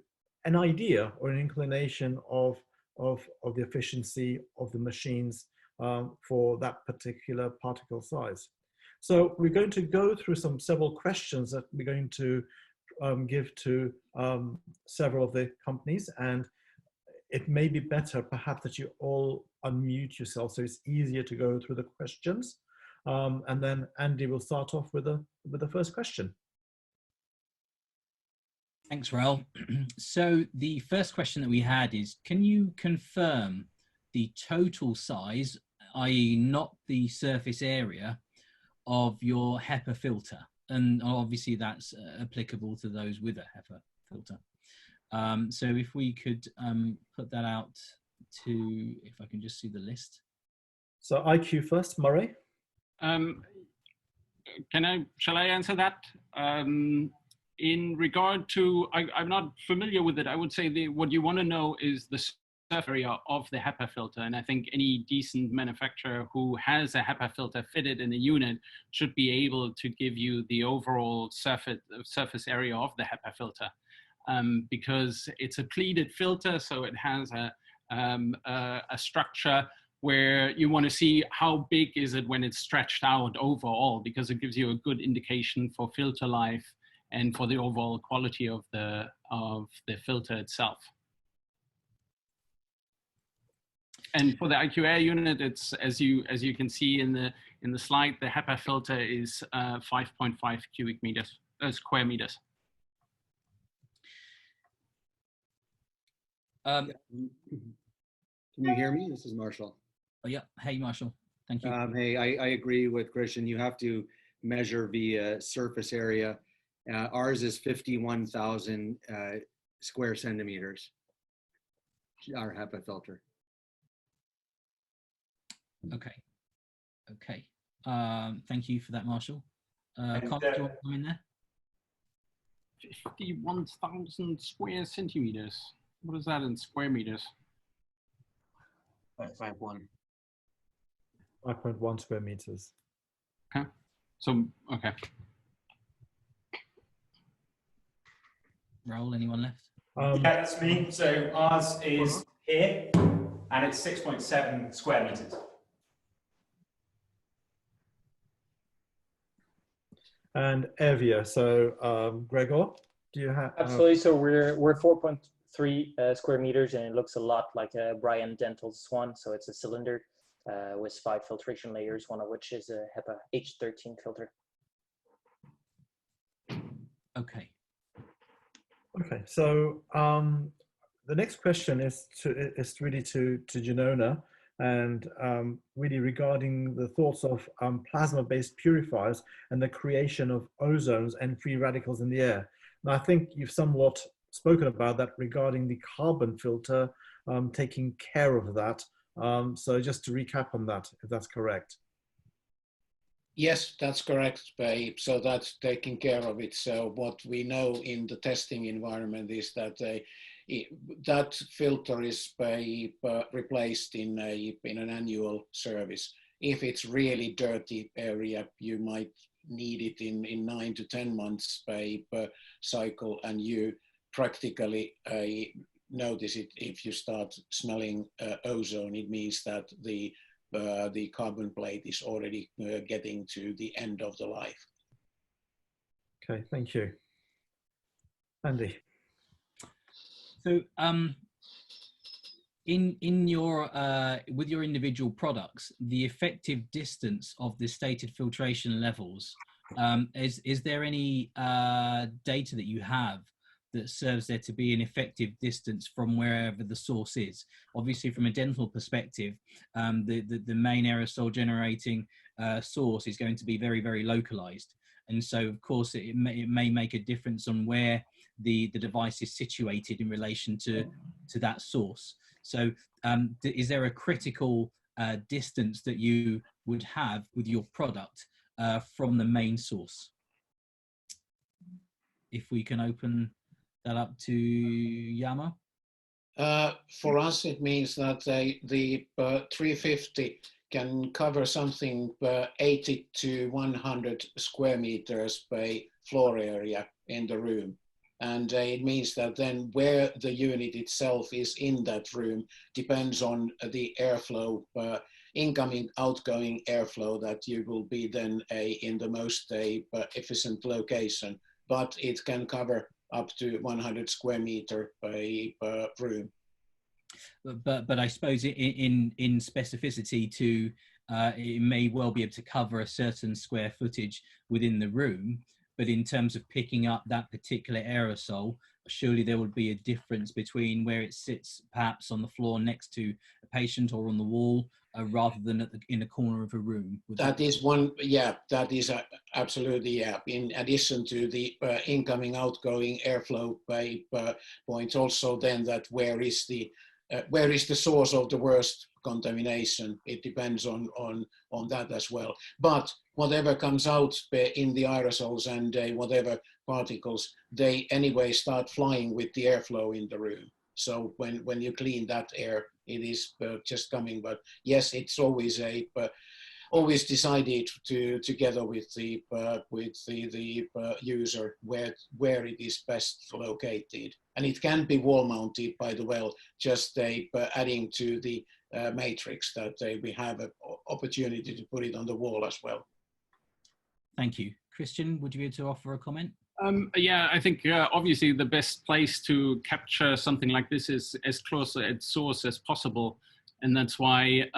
an idea or an inclination of the efficiency of the machines for that particular particle size. So we're going to go through several questions that we're going to give to several of the companies, and it may be better perhaps that you all unmute yourself so it's easier to go through the questions. And then Andy will start off with the first question. Thanks, Rahul. So the first question that we had is, can you confirm the total size, i.e. not the surface area, of your HEPA filter? And obviously that's applicable to those with a HEPA filter. So if we could put that out to, if I can just see the list. So IQ first, Murray. Shall I answer that? In regard to, I'm not familiar with it. I would say what you want to know is the surface area of the HEPA filter. And I think any decent manufacturer who has a HEPA filter fitted in a unit should be able to give you the overall surface area of the HEPA filter. Because it's a pleated filter, so it has a structure where you want to see how big is it when it's stretched out overall, because it gives you a good indication for filter life and for the overall quality of the filter itself. And for the IQAir unit, it's as you can see in the slide, the HEPA filter is 5.5 square meters. Can you hear me? This is Marshall. Oh yeah. Hey, Marshall. Thank you. Hey, I agree with Christian. You have to measure via surface area. Ours is 51,000 square centimeters, our HEPA filter. Okay. Okay. Thank you for that, Marshall. Carl, do you want to come in there? 51,000 square centimeters. What is that in square meters? 5.1. 5.1 square meters. Okay. So, okay. Rahul, anyone left? Yeah, that's me. So ours is here, and it's 6.7 square meters. And Airvia. So Gregor, do you have? Absolutely. So we're 4.3 square meters, and it looks a lot like a Brian Dental's one. So it's a cylinder with 5 filtration layers, one of which is a HEPA H13 filter. Okay. Okay. So the next question is really to Genano, and really regarding the thoughts of plasma-based purifiers and the creation of ozones and free radicals in the air. And I think you've somewhat spoken about that regarding the carbon filter taking care of that. So just to recap on that, if that's correct. Yes, that's correct, Babe. So that's taking care of it. So what we know in the testing environment is that that filter is replaced in an annual service. If it's really dirty area, you might need it in 9 to 10 months per cycle, and you practically notice it if you start smelling ozone. It means that the carbon plate is already getting to the end of the life. Okay, thank you. Andy. So in your with your individual products, the effective distance of the stated filtration levels, is there any data that you have that serves there to be an effective distance from wherever the source is? Obviously, from a dental perspective, the main aerosol generating source is going to be very, very localized. And so, of course, it may make a difference on where the device is situated in relation to that source. So is there a critical distance that you would have with your product from the main source? If we can open that up to Yama? For us, it means that the 350 can cover something 80 to 100 square meters by floor area in the room. And it means that then where the unit itself is in that room depends on the airflow, incoming, outgoing airflow, that you will be then in the most efficient location. But it can cover up to 100 square meter by room. But I suppose in specificity to, it may well be able to cover a certain square footage within the room, but in terms of picking up that particular aerosol, surely there would be a difference between where it sits perhaps on the floor next to a patient or on the wall, rather than in a corner of a room. That is one, yeah, that is absolutely, yeah. In addition to the incoming, outgoing airflow points, also then that where is the source of the worst contamination? It depends on that as well. But whatever comes out in the aerosols and whatever particles, they anyway start flying with the airflow in the room. So when you clean that air, it is just coming. But yes, it's always always decided together with the user where it is best located, and it can be wall mounted, by the way, just adding to the matrix that we have an opportunity to put it on the wall as well. Thank you. Christian, would you be able to offer a comment? Yeah, I think obviously the best place to capture something like this is as close at source as possible. And that's why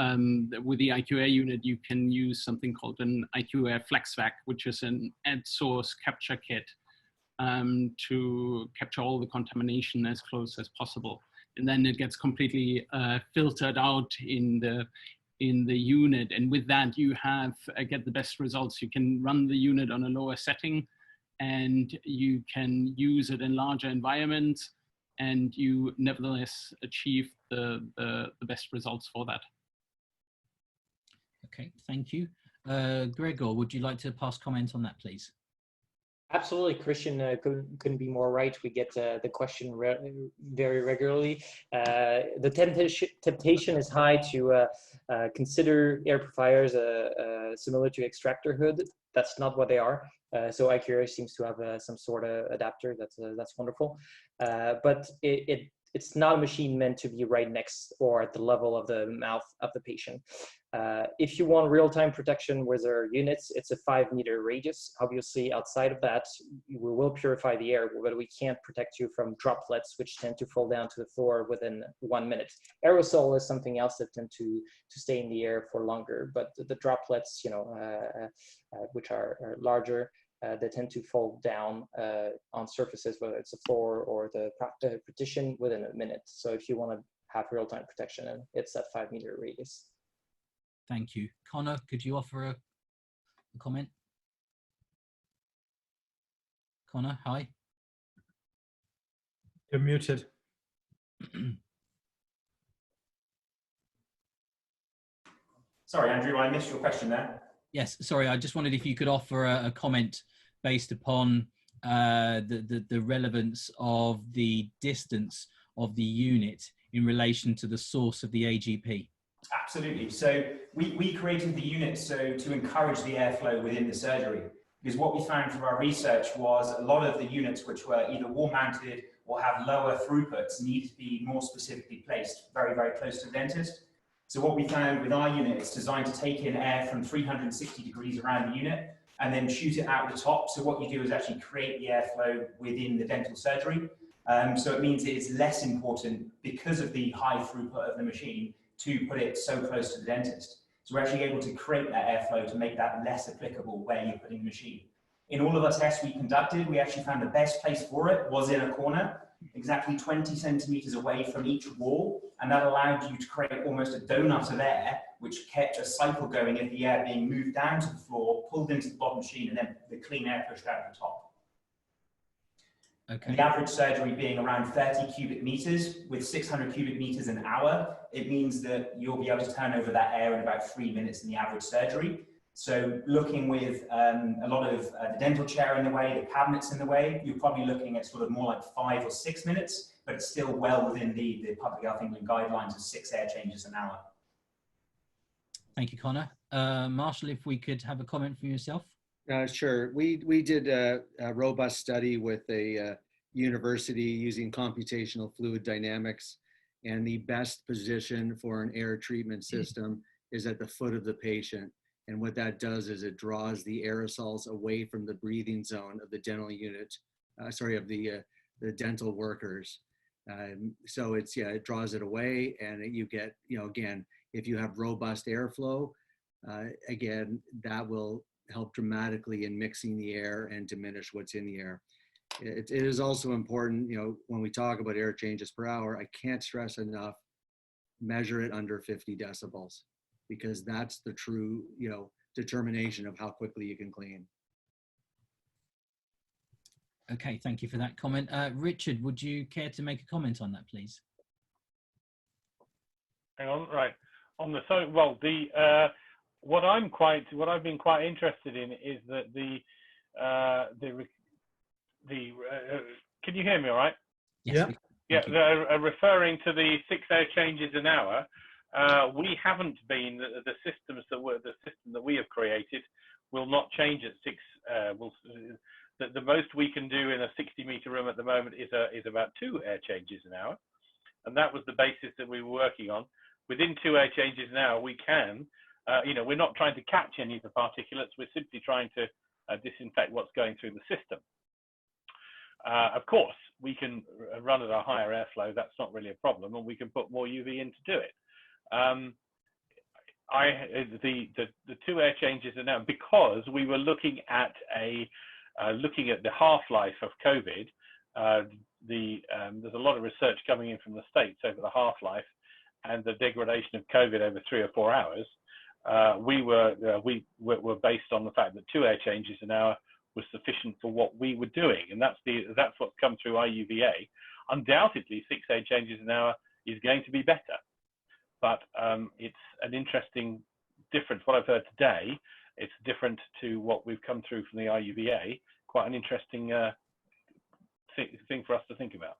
with the IQAir unit, you can use something called an IQAir FlexVac, which is an at source capture kit to capture all the contamination as close as possible. And then it gets completely filtered out in the unit. And with that, you get the best results. You can run the unit on a lower setting, and you can use it in larger environments, and you nevertheless achieve the best results for that. Okay, thank you. Gregor, would you like to pass comment on that, please? Absolutely, Christian couldn't be more right. We get the question very regularly. The temptation is high to consider air purifiers similar to extractor hood. That's not what they are. So IQAir seems to have some sort of adapter. That's wonderful. But it's not a machine meant to be right next or at the level of the mouth of the patient. If you want real-time protection with our units, it's a 5-meter radius. Obviously, outside of that, we will purify the air, but we can't protect you from droplets, which tend to fall down to the floor within 1 minute. Aerosol is something else that tend to stay in the air for longer, but the droplets, which are larger, they tend to fall down on surfaces, whether it's the floor or the partition, within a minute. So if you want to have real-time protection, it's that 5-meter radius. Thank you. Connor, could you offer a comment? Connor, hi. You're muted. Sorry, Andrew, I missed your question there. Yes, sorry, I just wondered if you could offer a comment based upon the relevance of the distance of the unit in relation to the source of the AGP. Absolutely. So we created the unit to encourage the airflow within the surgery, because what we found from our research was a lot of the units which were either wall mounted or have lower throughputs need to be more specifically placed very, very close to the dentist. So what we found with our unit, it's designed to take in air from 360 degrees around the unit and then shoot it out the top. So what you do is actually create the airflow within the dental surgery. So it means it is less important, because of the high throughput of the machine, to put it so close to the dentist. So we're actually able to create that airflow to make that less applicable where you're putting the machine. In all of our tests we conducted, we actually found the best place for it was in a corner, exactly 20 centimeters away from each wall. And that allowed you to create almost a donut of air, which kept a cycle going of the air being moved down to the floor, pulled into the bottom machine, and then the clean air pushed out the top. Okay. The average surgery being around 30 cubic meters with 600 cubic meters an hour, it means that you'll be able to turn over that air in about 3 minutes in the average surgery. So looking with a lot of the dental chair in the way, the cabinets in the way, you're probably looking at sort of more like 5 or 6 minutes, but it's still well within the Public Health England guidelines of 6 air changes an hour. Thank you, Connor. Marshall, if we could have a comment from yourself. Sure. We did a robust study with a university using computational fluid dynamics, and the best position for an air treatment system is at the foot of the patient. And what that does is it draws the aerosols away from the breathing zone of the dental unit, of the dental workers. So it's, yeah, it draws it away, and you get, again, if you have robust airflow, again, that will help dramatically in mixing the air and diminish what's in the air. It is also important, when we talk about air changes per hour, I can't stress enough, measure it under 50 decibels, because that's the true, determination of how quickly you can clean. Okay, thank you for that comment. Richard, would you care to make a comment on that, please? Hang on, right. On the what I've been quite interested in is that can you hear me all right? Yes. Yeah, referring to the 6 air changes an hour, we haven't been, the system that we have created will not change at 6. The most we can do in a 60-meter room at the moment is about 2 air changes an hour, and that was the basis that we were working on. Within 2 air changes an hour, we can, we're not trying to catch any of the particulates. We're simply trying to disinfect what's going through the system. Of course, we can run at a higher airflow. That's not really a problem, and we can put more UV in to do it. The 2 air changes are now, because we were looking at the half-life of COVID. There's a lot of research coming in from the States over the half-life and the degradation of COVID over 3 or 4 hours. We were based on the fact that 2 air changes an hour was sufficient for what we were doing, and that's what's come through IUVA. Undoubtedly, 6 air changes an hour is going to be better, but it's an interesting difference. What I've heard today, it's different to what we've come through from the IUVA. Quite an interesting thing for us to think about.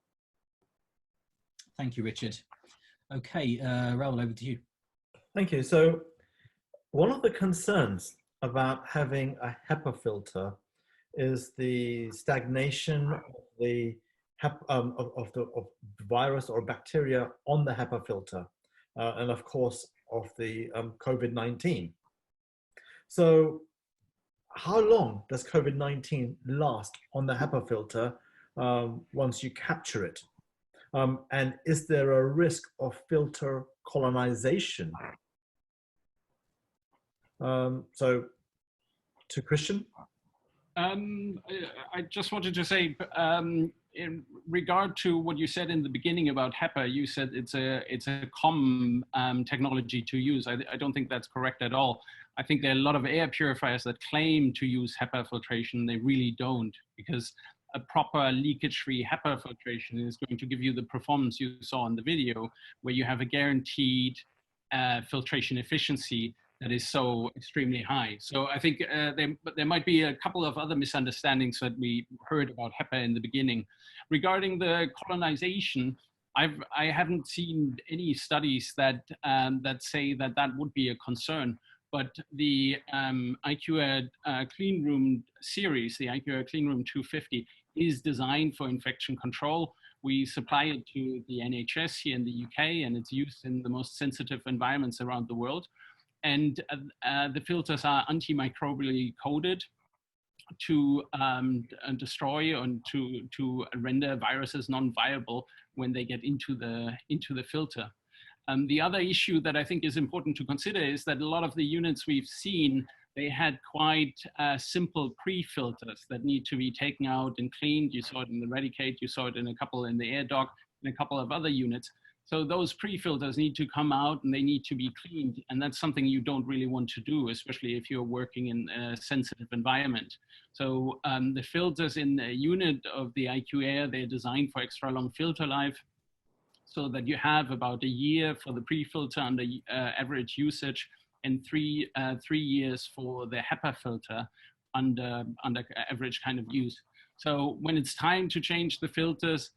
Thank you, Richard. Okay, Rahul, over to you. Thank you. So one of the concerns about having a HEPA filter is the stagnation of the virus or bacteria on the HEPA filter, and of course of the COVID-19. So how long does COVID-19 last on the HEPA filter once you capture it? And is there a risk of filter colonization? So to Christian. I just wanted to say, in regard to what you said in the beginning about HEPA, you said it's a common technology to use. I don't think that's correct at all. I think there are a lot of air purifiers that claim to use HEPA filtration. They really don't, because a proper leakage-free HEPA filtration is going to give you the performance you saw in the video, where you have a guaranteed filtration efficiency that is so extremely high. So I think there might be a couple of other misunderstandings that we heard about HEPA in the beginning. Regarding the colonization, I haven't seen any studies that say that would be a concern. But the IQAir Clean Room series, the IQAir Clean Room 250, is designed for infection control. We supply it to the NHS here in the UK, and it's used in the most sensitive environments around the world. And the filters are antimicrobially coated to destroy and to render viruses non-viable when they get into the filter. The other issue that I think is important to consider is that a lot of the units we've seen, they had quite simple pre-filters that need to be taken out and cleaned. You saw it in the Radic8, you saw it in a couple in the AirDoc, and a couple of other units. So those pre-filters need to come out and they need to be cleaned. And that's something you don't really want to do, especially if you're working in a sensitive environment. So the filters in the unit of the IQAir, they're designed for extra long filter life, so that you have about a year for the pre-filter under average usage, and 3 years for the HEPA filter under average kind of use. So when it's time to change the filters,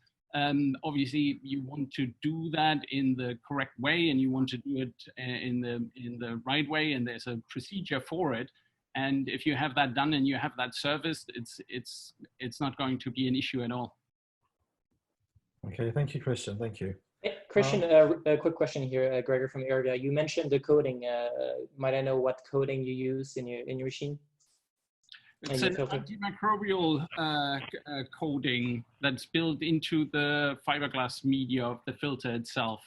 obviously you want to do that in the correct way, and you want to do it in the right way, and there's a procedure for it. And if you have that done and you have that serviced, it's not going to be an issue at all. Okay, thank you, Christian. Thank you. Christian, a quick question here, Gregor from Airvia. You mentioned the coding. Might I know what coding you use in your machine? It's an antimicrobial coating that's built into the fiberglass media of the filter itself.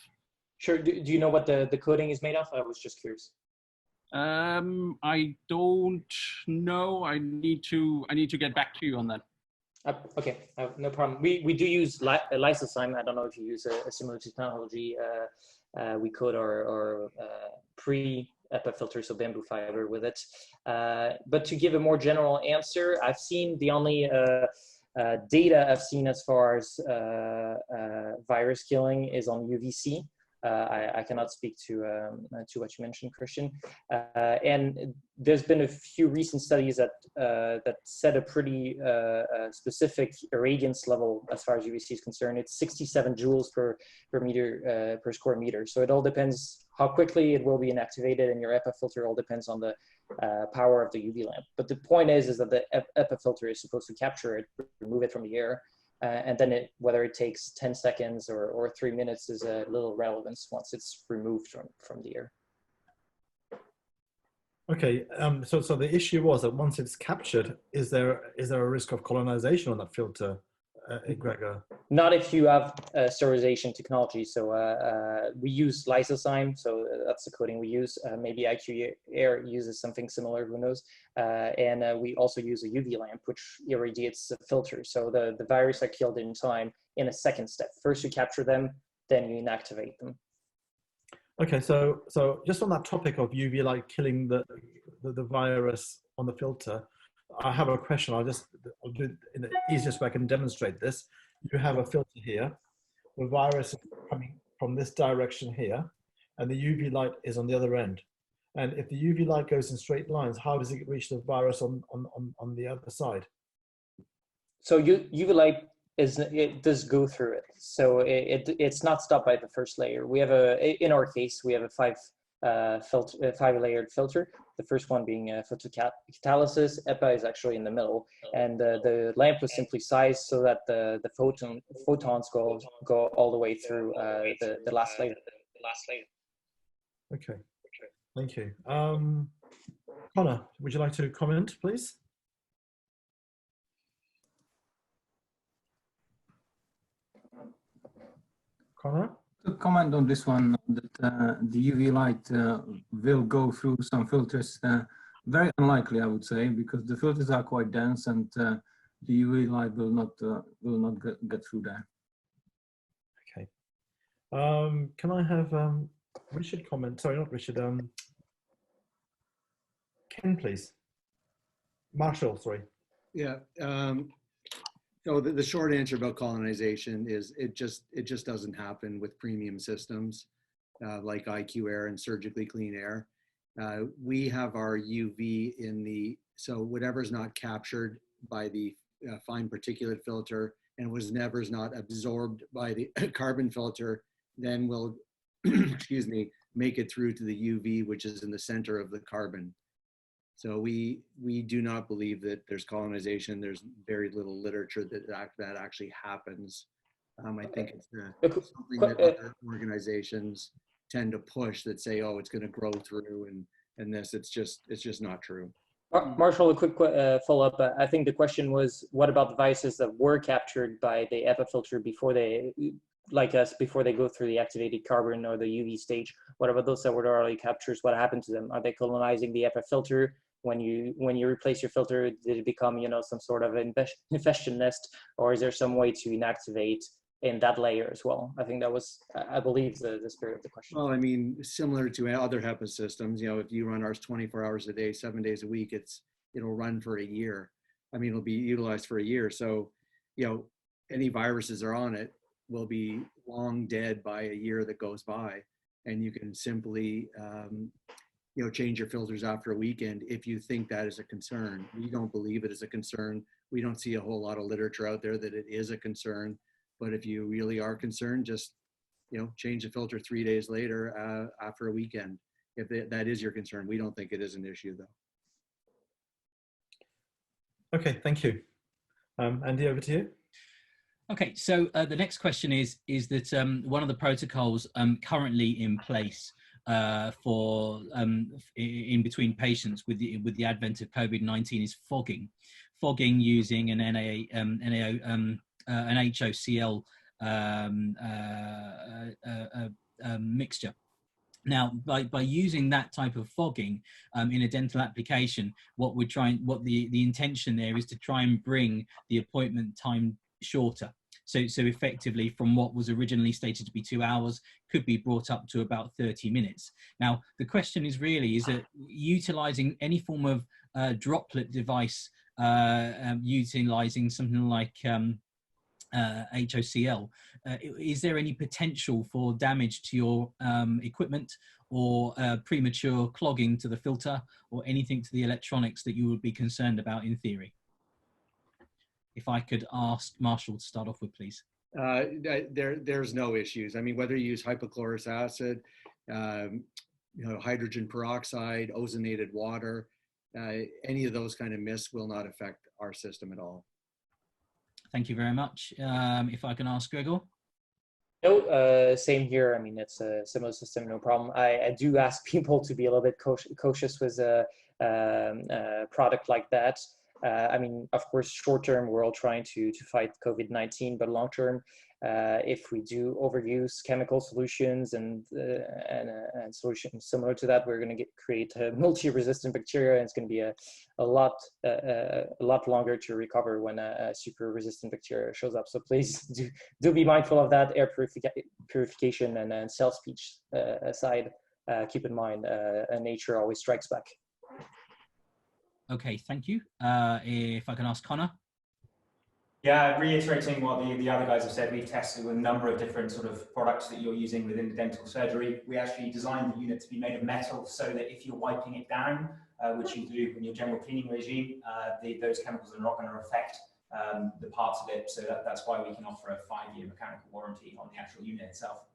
Sure. Do you know what the coating is made of? I was just curious. I don't know. I need to get back to you on that. Okay, no problem. We do use lysozyme. I don't know if you use a similar technology. We coat our pre-HEPA filter, so bamboo fiber with it. But to give a more general answer, I've seen the only data I've seen as far as virus killing is on UVC. I cannot speak to what you mentioned, Christian. And there's been a few recent studies that set a pretty specific irradiance level as far as UVC is concerned. It's 67 joules per square meter. So it all depends how quickly it will be inactivated, and your HEPA filter all depends on the power of the UV lamp. But the point is that the HEPA filter is supposed to capture it, remove it from the air. And then whether it takes 10 seconds or 3 minutes is a little relevance once it's removed from the air. Okay, so the issue was that once it's captured, is there a risk of colonization on that filter, Gregor? Not if you have sterilization technology. So we use lysozyme, so that's the coating we use. Maybe IQAir uses something similar, who knows? And we also use a UV lamp, which irradiates the filter. So the virus are killed in time in a second step. First you capture them, then you inactivate them. Okay, so just on that topic of UV light killing the virus on the filter, I have a question. I'll do it in the easiest way I can demonstrate this. You have a filter here. The virus is coming from this direction here, and the UV light is on the other end. And if the UV light goes in straight lines, how does it reach the virus on the other side? So UV light it does go through it. So it's not stopped by the first layer. We have in our case, we have a 5-layered filter. The first one being photocatalysis. HEPA is actually in the middle, and the lamp was simply sized so that the photons go all the way through the last layer. Okay, thank you. Connor, would you like to comment, please? Connor? To comment on this one, that the UV light will go through some filters, very unlikely, I would say, because the filters are quite dense, and the UV light will not get through there. Okay. Can I have Richard comment? Sorry, not Richard. Ken, please. Marshall, sorry. Yeah. So the short answer about colonization is it just doesn't happen with premium systems like IQAir and surgically clean air. We have our UV so whatever's not captured by the fine particulate filter and was never not absorbed by the carbon filter, then will, excuse me, make it through to the UV, which is in the center of the carbon. So we do not believe that there's colonization. There's very little literature that actually happens. I think it's something that other organizations tend to push, that say, oh, it's going to grow through, and this, it's just not true. Marshall, a quick follow-up. I think the question was, what about devices that were captured by the HEPA filter before they, like us, before they go through the activated carbon or the UV stage? What about those that were already captured? What happened to them? Are they colonizing the HEPA filter? When you replace your filter, did it become, you know, some sort of infestation nest, or is there some way to inactivate in that layer as well? I think that was, I believe, the spirit of the question. Well, I mean, similar to other HEPA systems, you know, if you run ours 24 hours a day, 7 days a week, it'll run for a year. I mean, it'll be utilized for a year. So, you know, any viruses are on it will be long dead by a year that goes by, and you can simply change your filters after a weekend if you think that is a concern. We don't believe it is a concern. We don't see a whole lot of literature out there that it is a concern. But if you really are concerned, just change the filter 3 days later after a weekend. If that is your concern, we don't think it is an issue though. Okay, thank you. Andy, over to you. Okay, so the next question is that one of the protocols currently in place for in between patients with the advent of COVID-19 is fogging using an an HOCl mixture. Now, by using that type of fogging in a dental application, what the intention there is to try and bring the appointment time shorter. So effectively, from what was originally stated to be 2 hours, could be brought up to about 30 minutes. Now, the question is that utilizing any form of droplet device, utilizing something like HOCl, is there any potential for damage to your equipment or premature clogging to the filter or anything to the electronics that you would be concerned about in theory? If I could ask Marshall to start off with, please. There's no issues. I mean, whether you use hypochlorous acid, hydrogen peroxide, ozonated water, any of those kind of mists will not affect our system at all. Thank you very much. If I can ask Gregor. No, same here. I mean, it's a similar system, no problem. I do ask people to be a little bit cautious with a product like that. I mean, of course, short term, we're all trying to fight COVID-19, but long term, if we do overuse chemical solutions and solutions similar to that, we're going to create multi-resistant bacteria, and it's going to be a lot longer to recover when a super resistant bacteria shows up. So please do be mindful of that. Air purification and self-speech aside, keep in mind, nature always strikes back. Okay, thank you. If I can ask Connor. Yeah, reiterating what the other guys have said, we've tested with a number of different sort of products that you're using within the dental surgery. We actually designed the unit to be made of metal so that if you're wiping it down, which you do in your general cleaning regime, those chemicals are not going to affect the parts of it. So that's why we can offer a 5-year mechanical warranty on the actual unit itself.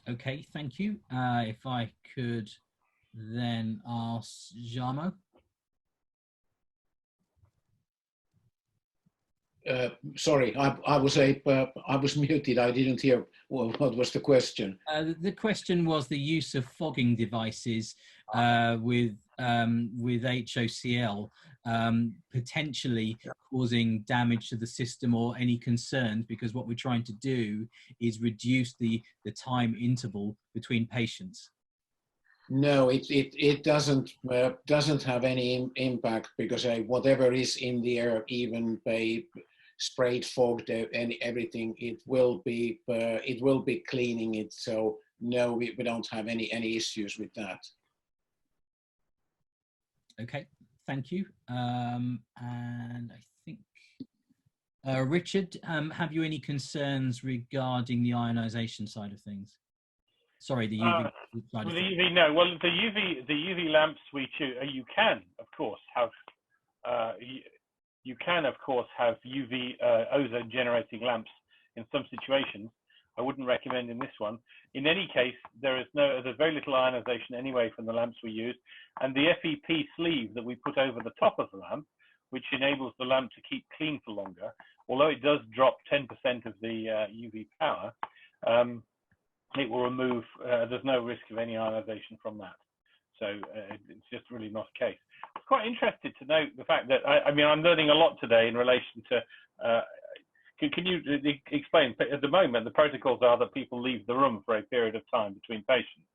Okay, thank you. If I could then ask Jamo. Sorry, I was muted. I didn't hear what was the question. The question was the use of fogging devices with HOCl potentially causing damage to the system or any concerns, because what we're trying to do is reduce the time interval between patients. No, it doesn't have any impact, because whatever is in the air, even by sprayed, fogged, and everything, it will be cleaning it. So no, we don't have any issues with that. Okay, thank you. And I think Richard, have you any concerns regarding the ionization side of things? Sorry, the UV side of things. No. Well, the UV lamps you can of course have UV ozone generating lamps in some situations. I wouldn't recommend in this one. In any case, there's very little ionization anyway from the lamps we use, and the FEP sleeve that we put over the top of the lamp, which enables the lamp to keep clean for longer, although it does drop 10% of the UV power. It will remove, there's no risk of any ionization from that. So it's just really not a case. I was quite interested to note the fact that, I mean, I'm learning a lot today in relation to, can you explain, at the moment, the protocols are that people leave the room for a period of time between patients.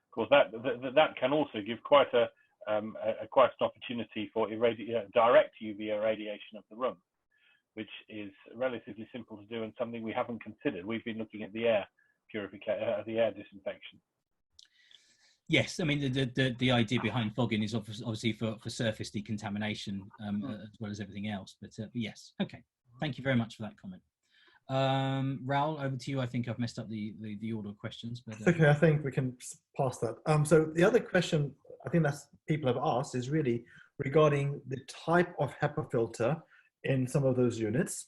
Of course, that can also give quite an opportunity for direct UV irradiation of the room, which is relatively simple to do and something we haven't considered. We've been looking at the air purification, the air disinfection. Yes, I mean the idea behind fogging is obviously for surface decontamination as well as everything else. But yes, okay. Thank you very much for that comment. Rahul, over to you. I think I've messed up the order of questions, but okay, I think we can pass that. So the other question I think that's people have asked is really regarding the type of HEPA filter in some of those units,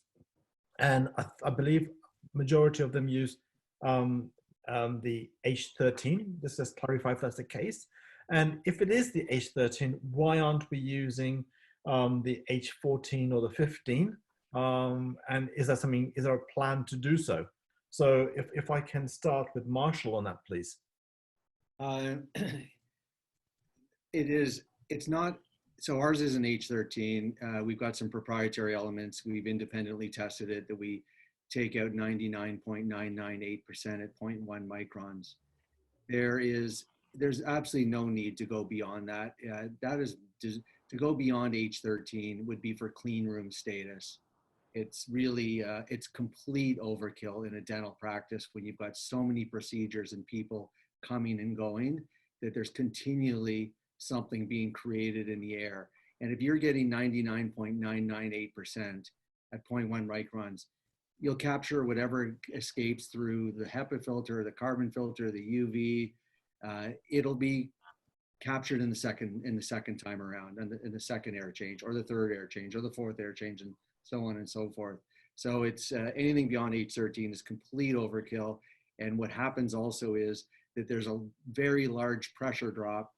and I believe majority of them use the H13. Just to clarify if that's the case, and if it is the H13, why aren't we using the H14 or the 15? And is there something? Is there a plan to do so? So if I can start with Marshall on that, please. It's not, so ours is an H13. We've got some proprietary elements. We've independently tested it that we take out 99.998% at 0.1 microns. There's absolutely no need to go beyond that. To go beyond H13 would be for clean room status. It's really, it's complete overkill in a dental practice when you've got so many procedures and people coming and going that there's continually something being created in the air. And if you're getting 99.998% at 0.1 microns, you'll capture whatever escapes through the HEPA filter, the carbon filter, the UV. It'll be captured in the second time around, in the second air change, or the third air change, or the fourth air change, and so on and so forth. So it's anything beyond H13 is complete overkill. And what happens also is that there's a very large pressure drop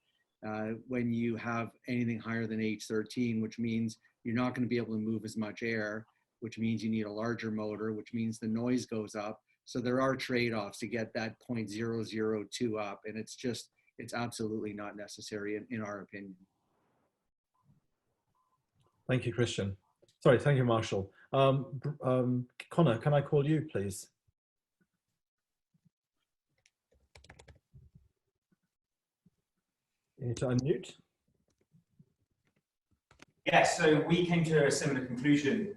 when you have anything higher than H13, which means you're not going to be able to move as much air, which means you need a larger motor, which means the noise goes up. So there are trade-offs to get that 0.002 up, and it's absolutely not necessary in our opinion. Thank you, Christian. Sorry, thank you, Marshall. Connor, can I call you, please? You need to unmute. Yes, so we came to a similar conclusion.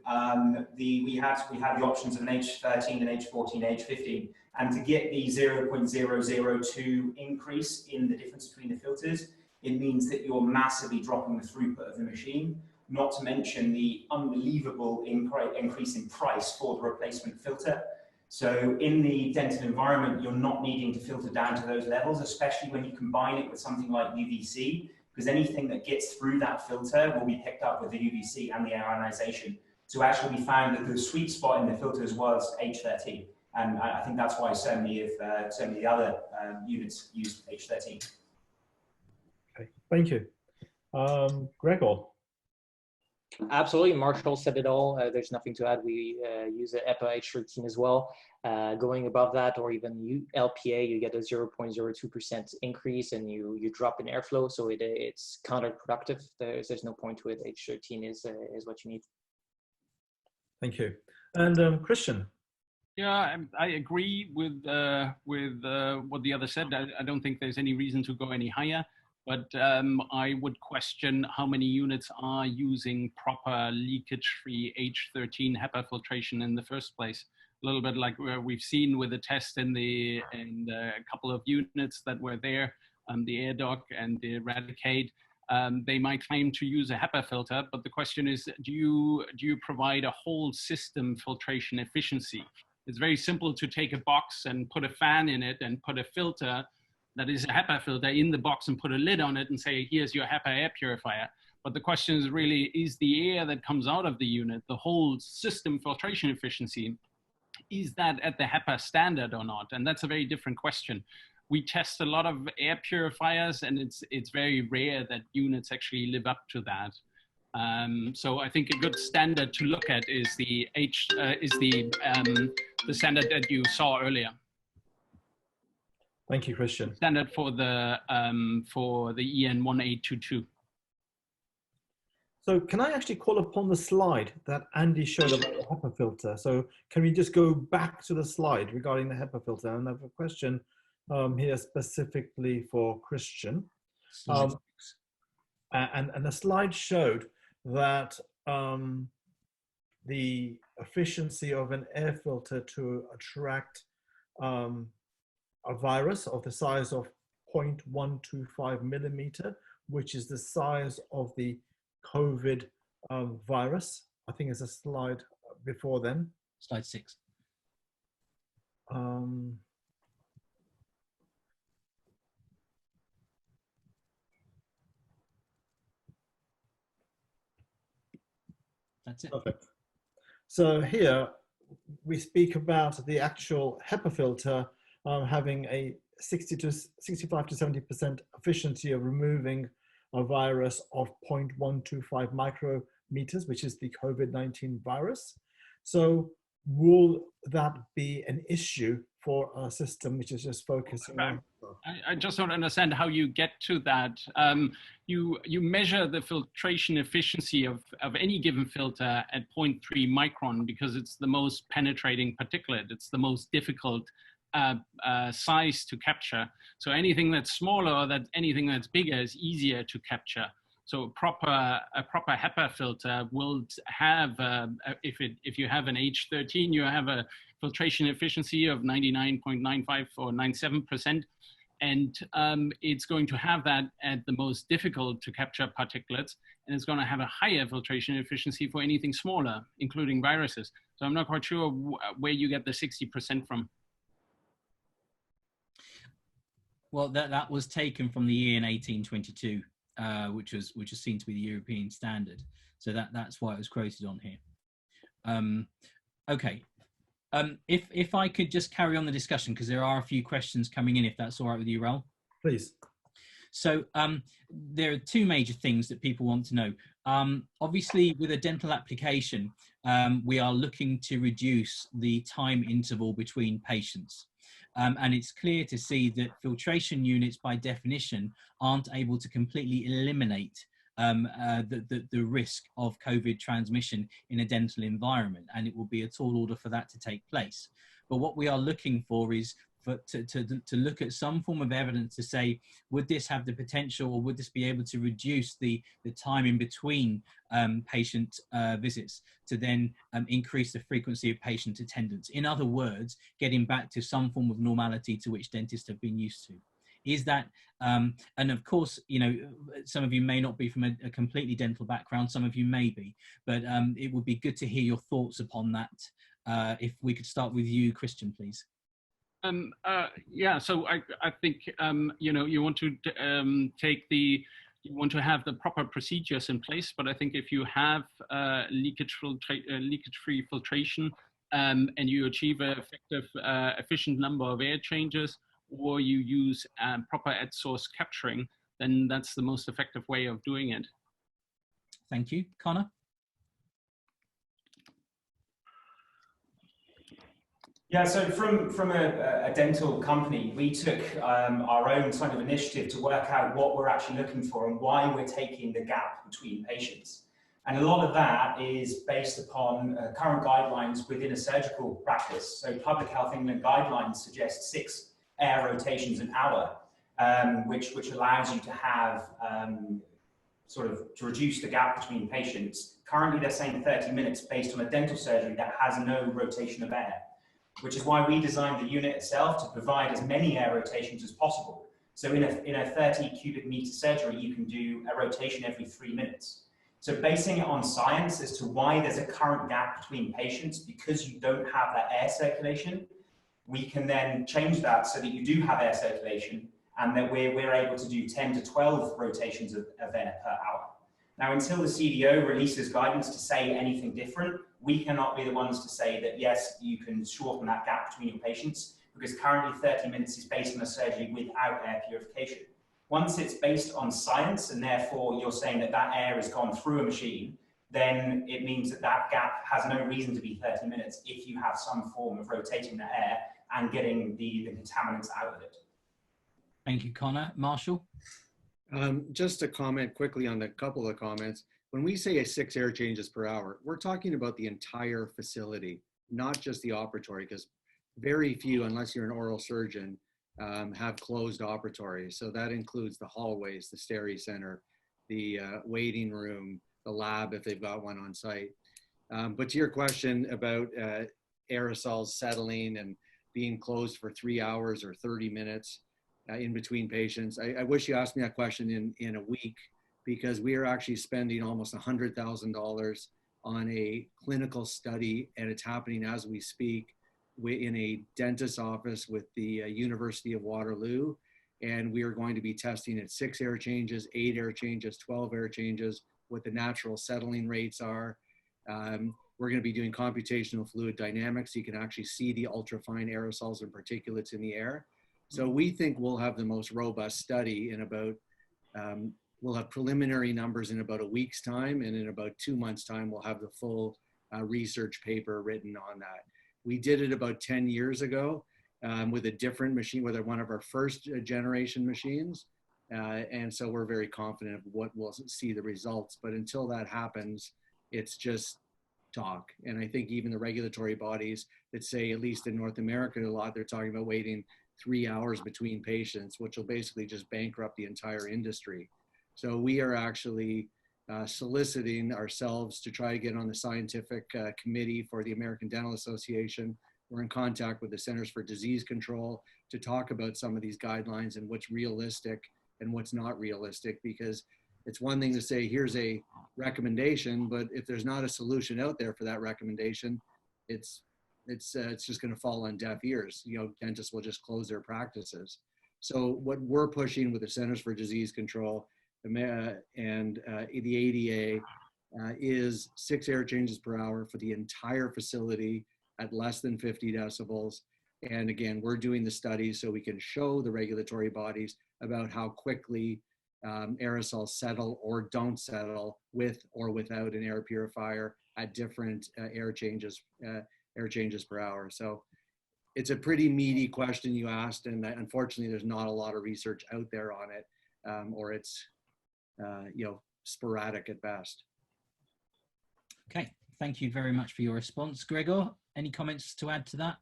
We had the options of an H13, an H14, H15, and to get the 0.002 increase in the difference between the filters, it means that you're massively dropping the throughput of the machine, not to mention the unbelievable increase in price for the replacement filter. So in the dental environment, you're not needing to filter down to those levels, especially when you combine it with something like UVC, because anything that gets through that filter will be picked up with the UVC and the ionization. So actually we found that the sweet spot in the filters was H13. And I think that's why so many of the other units use H13. Okay, thank you. Gregor. Absolutely, Marshall said it all. There's nothing to add. We use the HEPA H13 as well. Going above that, or even LPA, you get a 0.02% increase, and you drop in airflow, so it's counterproductive. There's no point to it. H13 is what you need. Thank you. And Christian. Yeah, I agree with what the other said. I don't think there's any reason to go any higher. But I would question how many units are using proper leakage-free H13 HEPA filtration in the first place. A little bit like we've seen with the test in a couple of units that were there, the AirDoc and the Radic8. They might claim to use a HEPA filter, but the question is, do you provide a whole system filtration efficiency? It's very simple to take a box and put a fan in it and put a filter that is a HEPA filter in the box and put a lid on it and say, here's your HEPA air purifier. But the question is really, is the air that comes out of the unit, the whole system filtration efficiency, is that at the HEPA standard or not? And that's a very different question. We test a lot of air purifiers, and it's very rare that units actually live up to that. So I think a good standard to look at is the standard that you saw earlier. Thank you, Christian. Standard for the EN 1822. So can I actually call upon the slide that Andy showed about the HEPA filter? So can we just go back to the slide regarding the HEPA filter? And I have a question here specifically for Christian. And the slide showed that the efficiency of an air filter to attract a virus of the size of 0.125 millimeter, which is the size of the COVID virus. I think it's a slide before then. Slide 6. That's it. Perfect. So here we speak about the actual HEPA filter having a 65 to 70% efficiency of removing a virus of 0.125 micrometers, which is the COVID-19 virus. So will that be an issue for a system which is just focusing on? I just don't understand how you get to that. You measure the filtration efficiency of any given filter at 0.3 micron because it's the most penetrating particulate. It's the most difficult size to capture. So anything that's smaller or anything that's bigger is easier to capture. So a proper HEPA filter will have, if you have an H13, you have a filtration efficiency of 99.95 or 97%. And it's going to have that at the most difficult to capture particulates, and it's going to have a higher filtration efficiency for anything smaller, including viruses. So I'm not quite sure where you get the 60% from. Well, that was taken from the EN 1822, which is seen to be the European standard. So that's why it was quoted on here. Okay. If I could just carry on the discussion, because there are a few questions coming in, if that's all right with you, Rahul. Please. So there are two major things that people want to know. Obviously, with a dental application, we are looking to reduce the time interval between patients. And it's clear to see that filtration units, by definition, aren't able to completely eliminate the risk of COVID transmission in a dental environment, and it will be a tall order for that to take place. But what we are looking for is to look at some form of evidence to say, would this have the potential, or would this be able to reduce the time in between patient visits to then increase the frequency of patient attendance? In other words, getting back to some form of normality to which dentists have been used to. Is that, and of course, you know, some of you may not be from a completely dental background, some of you may be, but it would be good to hear your thoughts upon that. If we could start with you, Christian, please. Yeah, so I think, you know, you want to you want to have the proper procedures in place, but I think if you have leakage-free filtration and you achieve an effective, efficient number of air changes, or you use proper at source capturing, then that's the most effective way of doing it. Thank you. Connor? Yeah, so from a dental company, we took our own kind of initiative to work out what we're actually looking for and why we're taking the gap between patients. And a lot of that is based upon current guidelines within a surgical practice. So Public Health England guidelines suggest 6 air rotations an hour, which allows you to have to reduce the gap between patients. Currently, they're saying 30 minutes based on a dental surgery that has no rotation of air, which is why we designed the unit itself to provide as many air rotations as possible. So in a 30 cubic meter surgery, you can do a rotation every 3 minutes. So basing it on science as to why there's a current gap between patients because you don't have that air circulation, we can then change that so that you do have air circulation and that we're able to do 10 to 12 rotations of air per hour. Now, until the CDO releases guidance to say anything different, we cannot be the ones to say that, yes, you can shorten that gap between your patients, because currently 30 minutes is based on a surgery without air purification. Once it's based on science, and therefore you're saying that that air has gone through a machine, then it means that that gap has no reason to be 30 minutes if you have some form of rotating the air and getting the contaminants out of it. Thank you, Connor. Marshall? Just to comment quickly on a couple of comments. When we say 6 air changes per hour, we're talking about the entire facility, not just the operatory, because very few, unless you're an oral surgeon, have closed operatories. So that includes the hallways, the steri center, the waiting room, the lab if they've got one on site. But to your question about aerosols settling and being closed for 3 hours or 30 minutes in between patients, I wish you asked me that question in a week, because we are actually spending almost $100,000 on a clinical study, and it's happening as we speak, in a dentist's office with the University of Waterloo, and we are going to be testing at 6 air changes, 8 air changes, 12 air changes, what the natural settling rates are. We're going to be doing computational fluid dynamics. You can actually see the ultrafine aerosols and particulates in the air. So we think we'll have the most robust study in about, we'll have preliminary numbers in about a week's time, and in about 2 months' time, we'll have the full research paper written on that. We did it about 10 years ago with a different machine, with one of our first generation machines. And so we're very confident of what we'll see the results. But until that happens, it's just talk. And I think even the regulatory bodies that say, at least in North America, a lot, they're talking about waiting 3 hours between patients, which will basically just bankrupt the entire industry. So we are actually soliciting ourselves to try to get on the scientific committee for the American Dental Association. We're in contact with the Centers for Disease Control to talk about some of these guidelines and what's realistic and what's not realistic, because it's one thing to say, here's a recommendation, but if there's not a solution out there for that recommendation, it's just going to fall on deaf ears. You know, dentists will just close their practices. So what we're pushing with the Centers for Disease Control and the ADA is 6 air changes per hour for the entire facility at less than 50 decibels. And again, we're doing the studies so we can show the regulatory bodies about how quickly aerosols settle or don't settle with or without an air purifier at different air changes per hour. So it's a pretty meaty question you asked, and unfortunately there's not a lot of research out there on it, or it's you know, sporadic at best. Okay, thank you very much for your response. Gregor, any comments to add to that?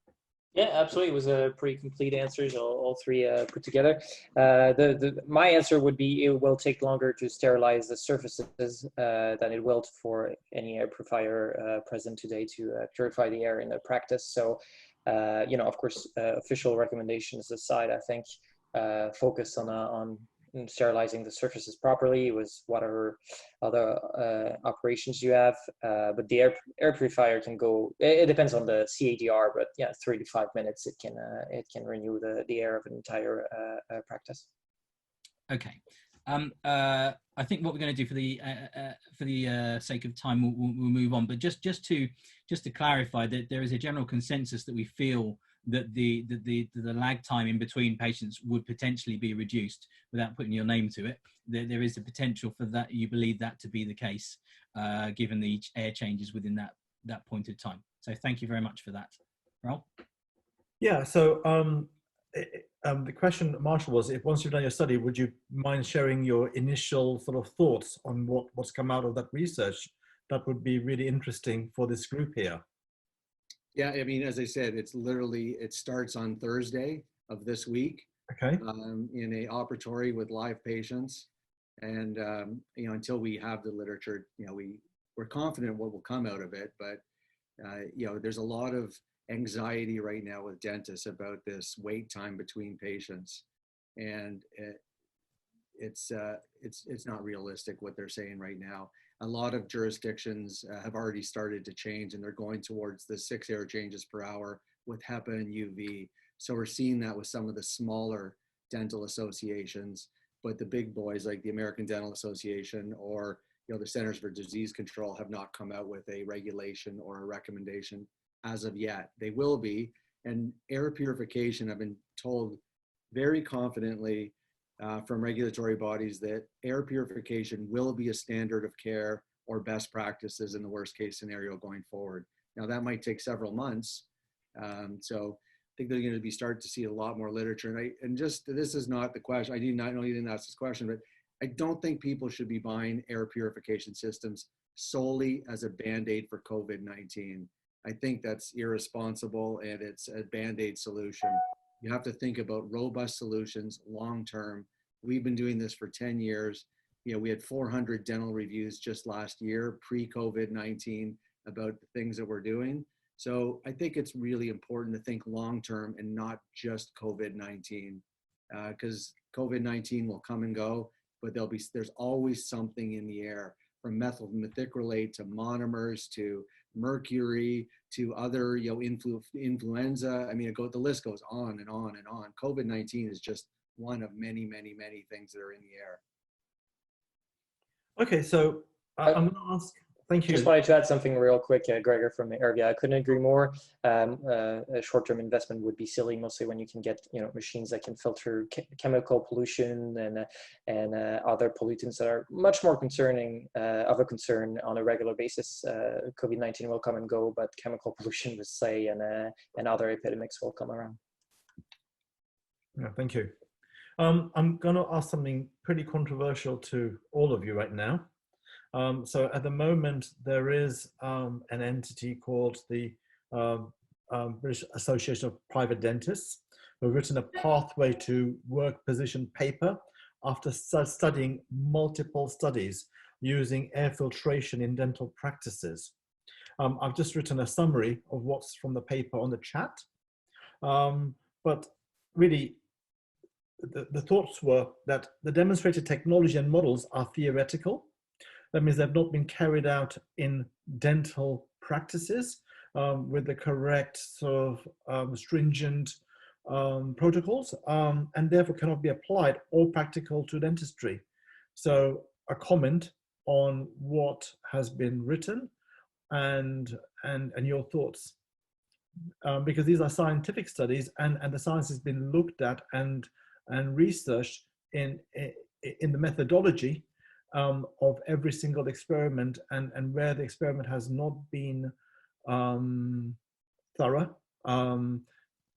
Yeah, absolutely. It was a pretty complete answers, all three put together. My answer would be it will take longer to sterilize the surfaces than it will for any air purifier present today to purify the air in the practice. So, you know, of course, official recommendations aside, I think focus on sterilizing the surfaces properly with whatever other operations you have. But the air purifier can go, it depends on the CADR, but yeah, 3 to 5 minutes, it can renew the air of an entire practice. Okay. I think what we're going to do for the sake of time, we'll move on. But just to clarify that there is a general consensus that we feel that the lag time in between patients would potentially be reduced without putting your name to it. There is a potential for that. You believe that to be the case, given the air changes within that point of time. So thank you very much for that. Rahul? Yeah, so the question, Marshall, was if once you've done your study, would you mind sharing your initial sort of thoughts on what's come out of that research? That would be really interesting for this group here. Yeah, I mean, as I said, it's literally, it starts on Thursday of this week. Okay. In a operatory with live patients. And, you know, until we have the literature, you know, we're confident what will come out of it, but, you know, there's a lot of anxiety right now with dentists about this wait time between patients. And it's not realistic what they're saying right now. A lot of jurisdictions have already started to change, and they're going towards the 6 air changes per hour with HEPA and UV. So we're seeing that with some of the smaller dental associations, but the big boys like the American Dental Association or, you know, the Centers for Disease Control have not come out with a regulation or a recommendation as of yet. They will be. And air purification, I've been told very confidently from regulatory bodies that air purification will be a standard of care or best practices in the worst case scenario going forward. Now that might take several months. So I think they're going to start to see a lot more literature. And just, this is not the question. I do not know you didn't ask this question, but I don't think people should be buying air purification systems solely as a Band-Aid for COVID-19. I think that's irresponsible, and it's a Band-Aid solution. You have to think about robust solutions long-term. We've been doing this for 10 years. You know, we had 400 dental reviews just last year, pre-COVID-19, about the things that we're doing. So I think it's really important to think long-term and not just COVID-19, because COVID-19 will come and go, but there's always something in the air, from methyl methacrylate to monomers to mercury to other, influenza. I mean, the list goes on and on and on. COVID-19 is just one of many, many, many things that are in the air. Okay, so I'm going to ask. Thank you. Just wanted to add something real quick, Gregor from Airvia. I couldn't agree more. A short-term investment would be silly, mostly when you can get machines that can filter chemical pollution and other pollutants that are much more concerning of a concern on a regular basis. COVID-19 will come and go, but chemical pollution, let's say, and other epidemics will come around. Yeah, thank you. I'm going to ask something pretty controversial to all of you right now. So at the moment, there is an entity called the British Association of Private Dentists, who have written a pathway to work position paper after studying multiple studies using air filtration in dental practices. I've just written a summary of what's from the paper on the chat. But really, the thoughts were that the demonstrated technology and models are theoretical. That means they've not been carried out in dental practices with the correct sort of stringent protocols, and therefore cannot be applied or practical to dentistry. So a comment on what has been written and your thoughts, because these are scientific studies, and the science has been looked at and researched in the methodology of every single experiment, and where the experiment has not been thorough,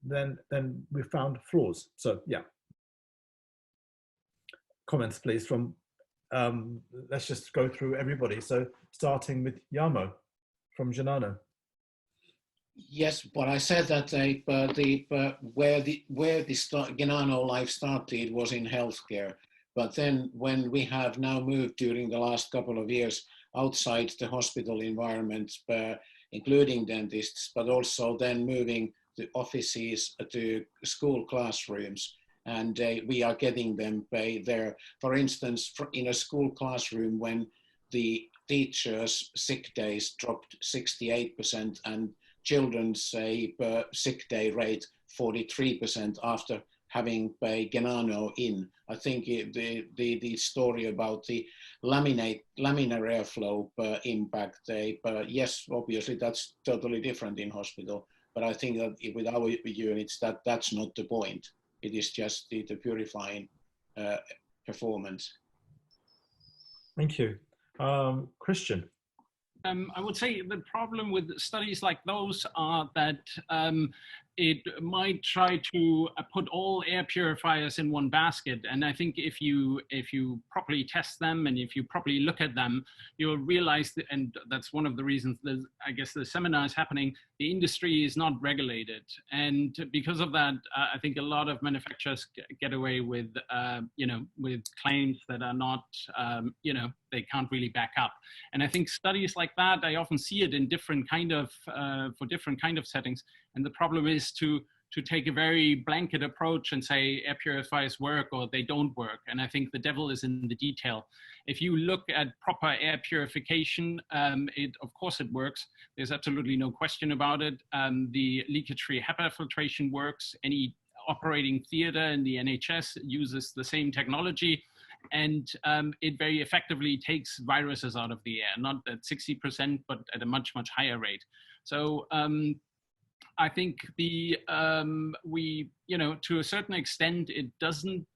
then we found flaws. So yeah, comments please from let's just go through everybody. So starting with Jarmo from Genano. Yes, but I said that where the Genano life started was in healthcare. But then when we have now moved during the last couple of years outside the hospital environment, including dentists, but also then moving to offices, to school classrooms, and we are getting them there. For instance, in a school classroom, when the teachers' sick days dropped 68% and children's sick day rate 43% after having Genano in. I think the story about the laminar airflow impact, yes, obviously that's totally different in hospital, but I think that with our units, that's not the point. It is just the purifying performance. Thank you. Christian. I would say the problem with studies like those are that it might try to put all air purifiers in one basket. And I think if you properly test them and if you properly look at them, you'll realize that, and that's one of the reasons that I guess the seminar is happening, the industry is not regulated. And because of that, I think a lot of manufacturers get away with, with claims that are not, they can't really back up. And I think studies like that, I often see it in different kind of, for different kind of settings. And the problem is to take a very blanket approach and say air purifiers work or they don't work. And I think the devil is in the detail. If you look at proper air purification, of course it works. There's absolutely no question about it. The leakage-free HEPA filtration works. Any operating theater in the NHS uses the same technology. And it very effectively takes viruses out of the air, not at 60%, but at a much, much higher rate. So I think to a certain extent,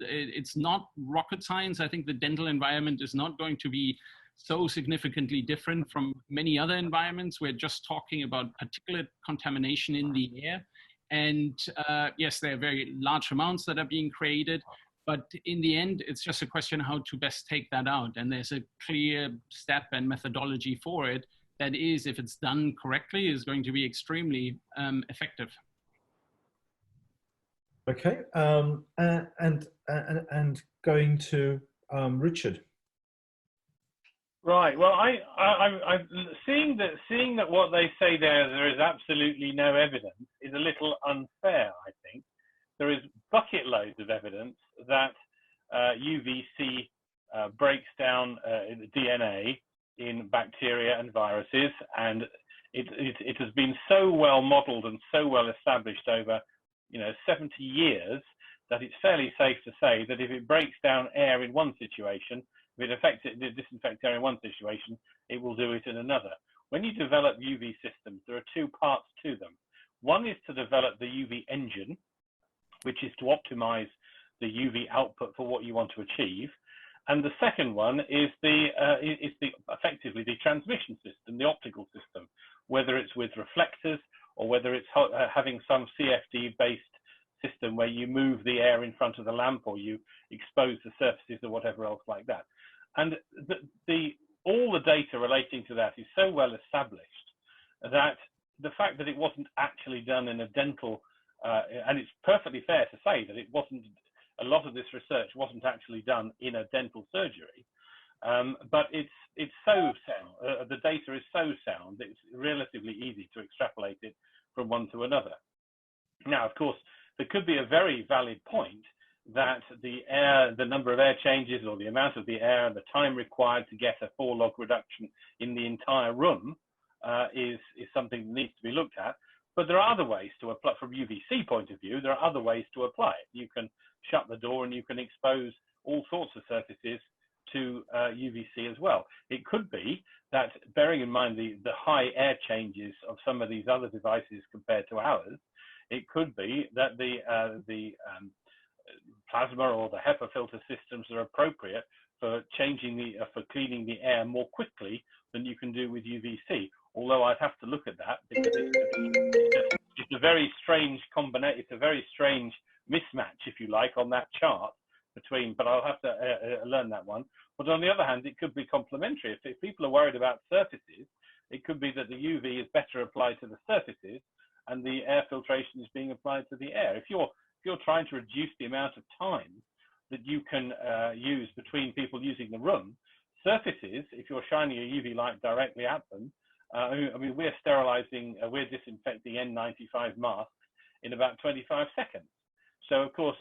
it's not rocket science. I think the dental environment is not going to be so significantly different from many other environments. We're just talking about particulate contamination in the air. And yes, there are very large amounts that are being created. But in the end, it's just a question how to best take that out. And there's a clear step and methodology for it that is, if it's done correctly, is going to be extremely effective. Okay, and going to Richard. Right. Well, I'm seeing that what they say there is absolutely no evidence is a little unfair. I think there is bucket loads of evidence that UVC breaks down the DNA in bacteria and viruses, and it has been so well modeled and so well established over 70 years that it's fairly safe to say that if it breaks down air in one situation, if it disinfects air in one situation, it will do it in another. When you develop UV systems, there are two parts to them. One is to develop the UV engine, which is to optimize the UV output for what you want to achieve. And the second one is effectively the transmission system, the optical system, whether it's with reflectors or whether it's having some CFD-based system where you move the air in front of the lamp or you expose the surfaces or whatever else like that. And all the data relating to that is so well established that the fact that it wasn't actually done in a dental, and it's perfectly fair to say that it wasn't, a lot of this research wasn't actually done in a dental surgery, but it's so sound, the data is so sound that it's relatively easy to extrapolate it from one to another. Now, of course, there could be a very valid point that the number of air changes or the amount of the air and the time required to get a 4-log reduction in the entire room is something that needs to be looked at. But there are other ways to apply, from UVC point of view, there are other ways to apply it. You can shut the door and you can expose all sorts of surfaces to UVC as well. It could be that, bearing in mind the high air changes of some of these other devices compared to ours, it could be that the plasma or the HEPA filter systems are appropriate for for cleaning the air more quickly than you can do with UVC. Although I'd have to look at that because it's a very strange combination. It's a very strange mismatch, if you like, on that chart between. But I'll have to learn that one. But on the other hand, it could be complementary. If people are worried about surfaces, it could be that the UV is better applied to the surfaces, and the air filtration is being applied to the air. If you're trying to reduce the amount of time that you can use between people using the room, surfaces, if you're shining a UV light directly at them, I mean, we're sterilizing, we're disinfecting N95 masks in about 25 seconds. So of course,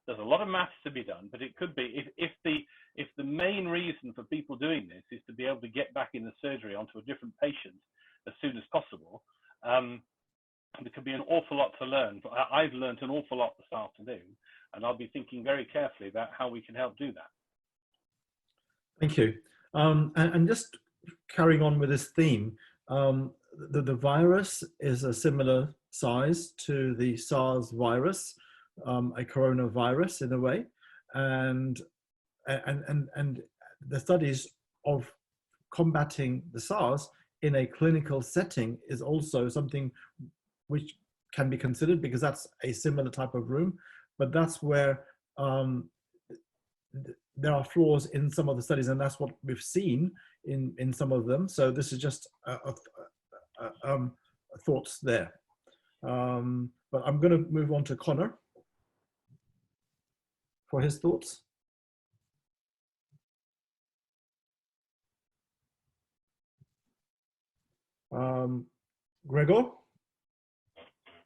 there's a lot of maths to be done, but it could be, if the main reason for people doing this is to be able to get back in the surgery onto a different patient as soon as possible, there could be an awful lot to learn. I've learned an awful lot this afternoon, and I'll be thinking very carefully about how we can help do that. Thank you. And just carrying on with this theme, the virus is a similar size to the SARS virus, a coronavirus in a way, and the studies of combating the SARS in a clinical setting is also something which can be considered, because that's a similar type of room, but that's where there are flaws in some of the studies, and that's what we've seen in some of them. So this is just thoughts there. But I'm going to move on to Connor for his thoughts. Gregor?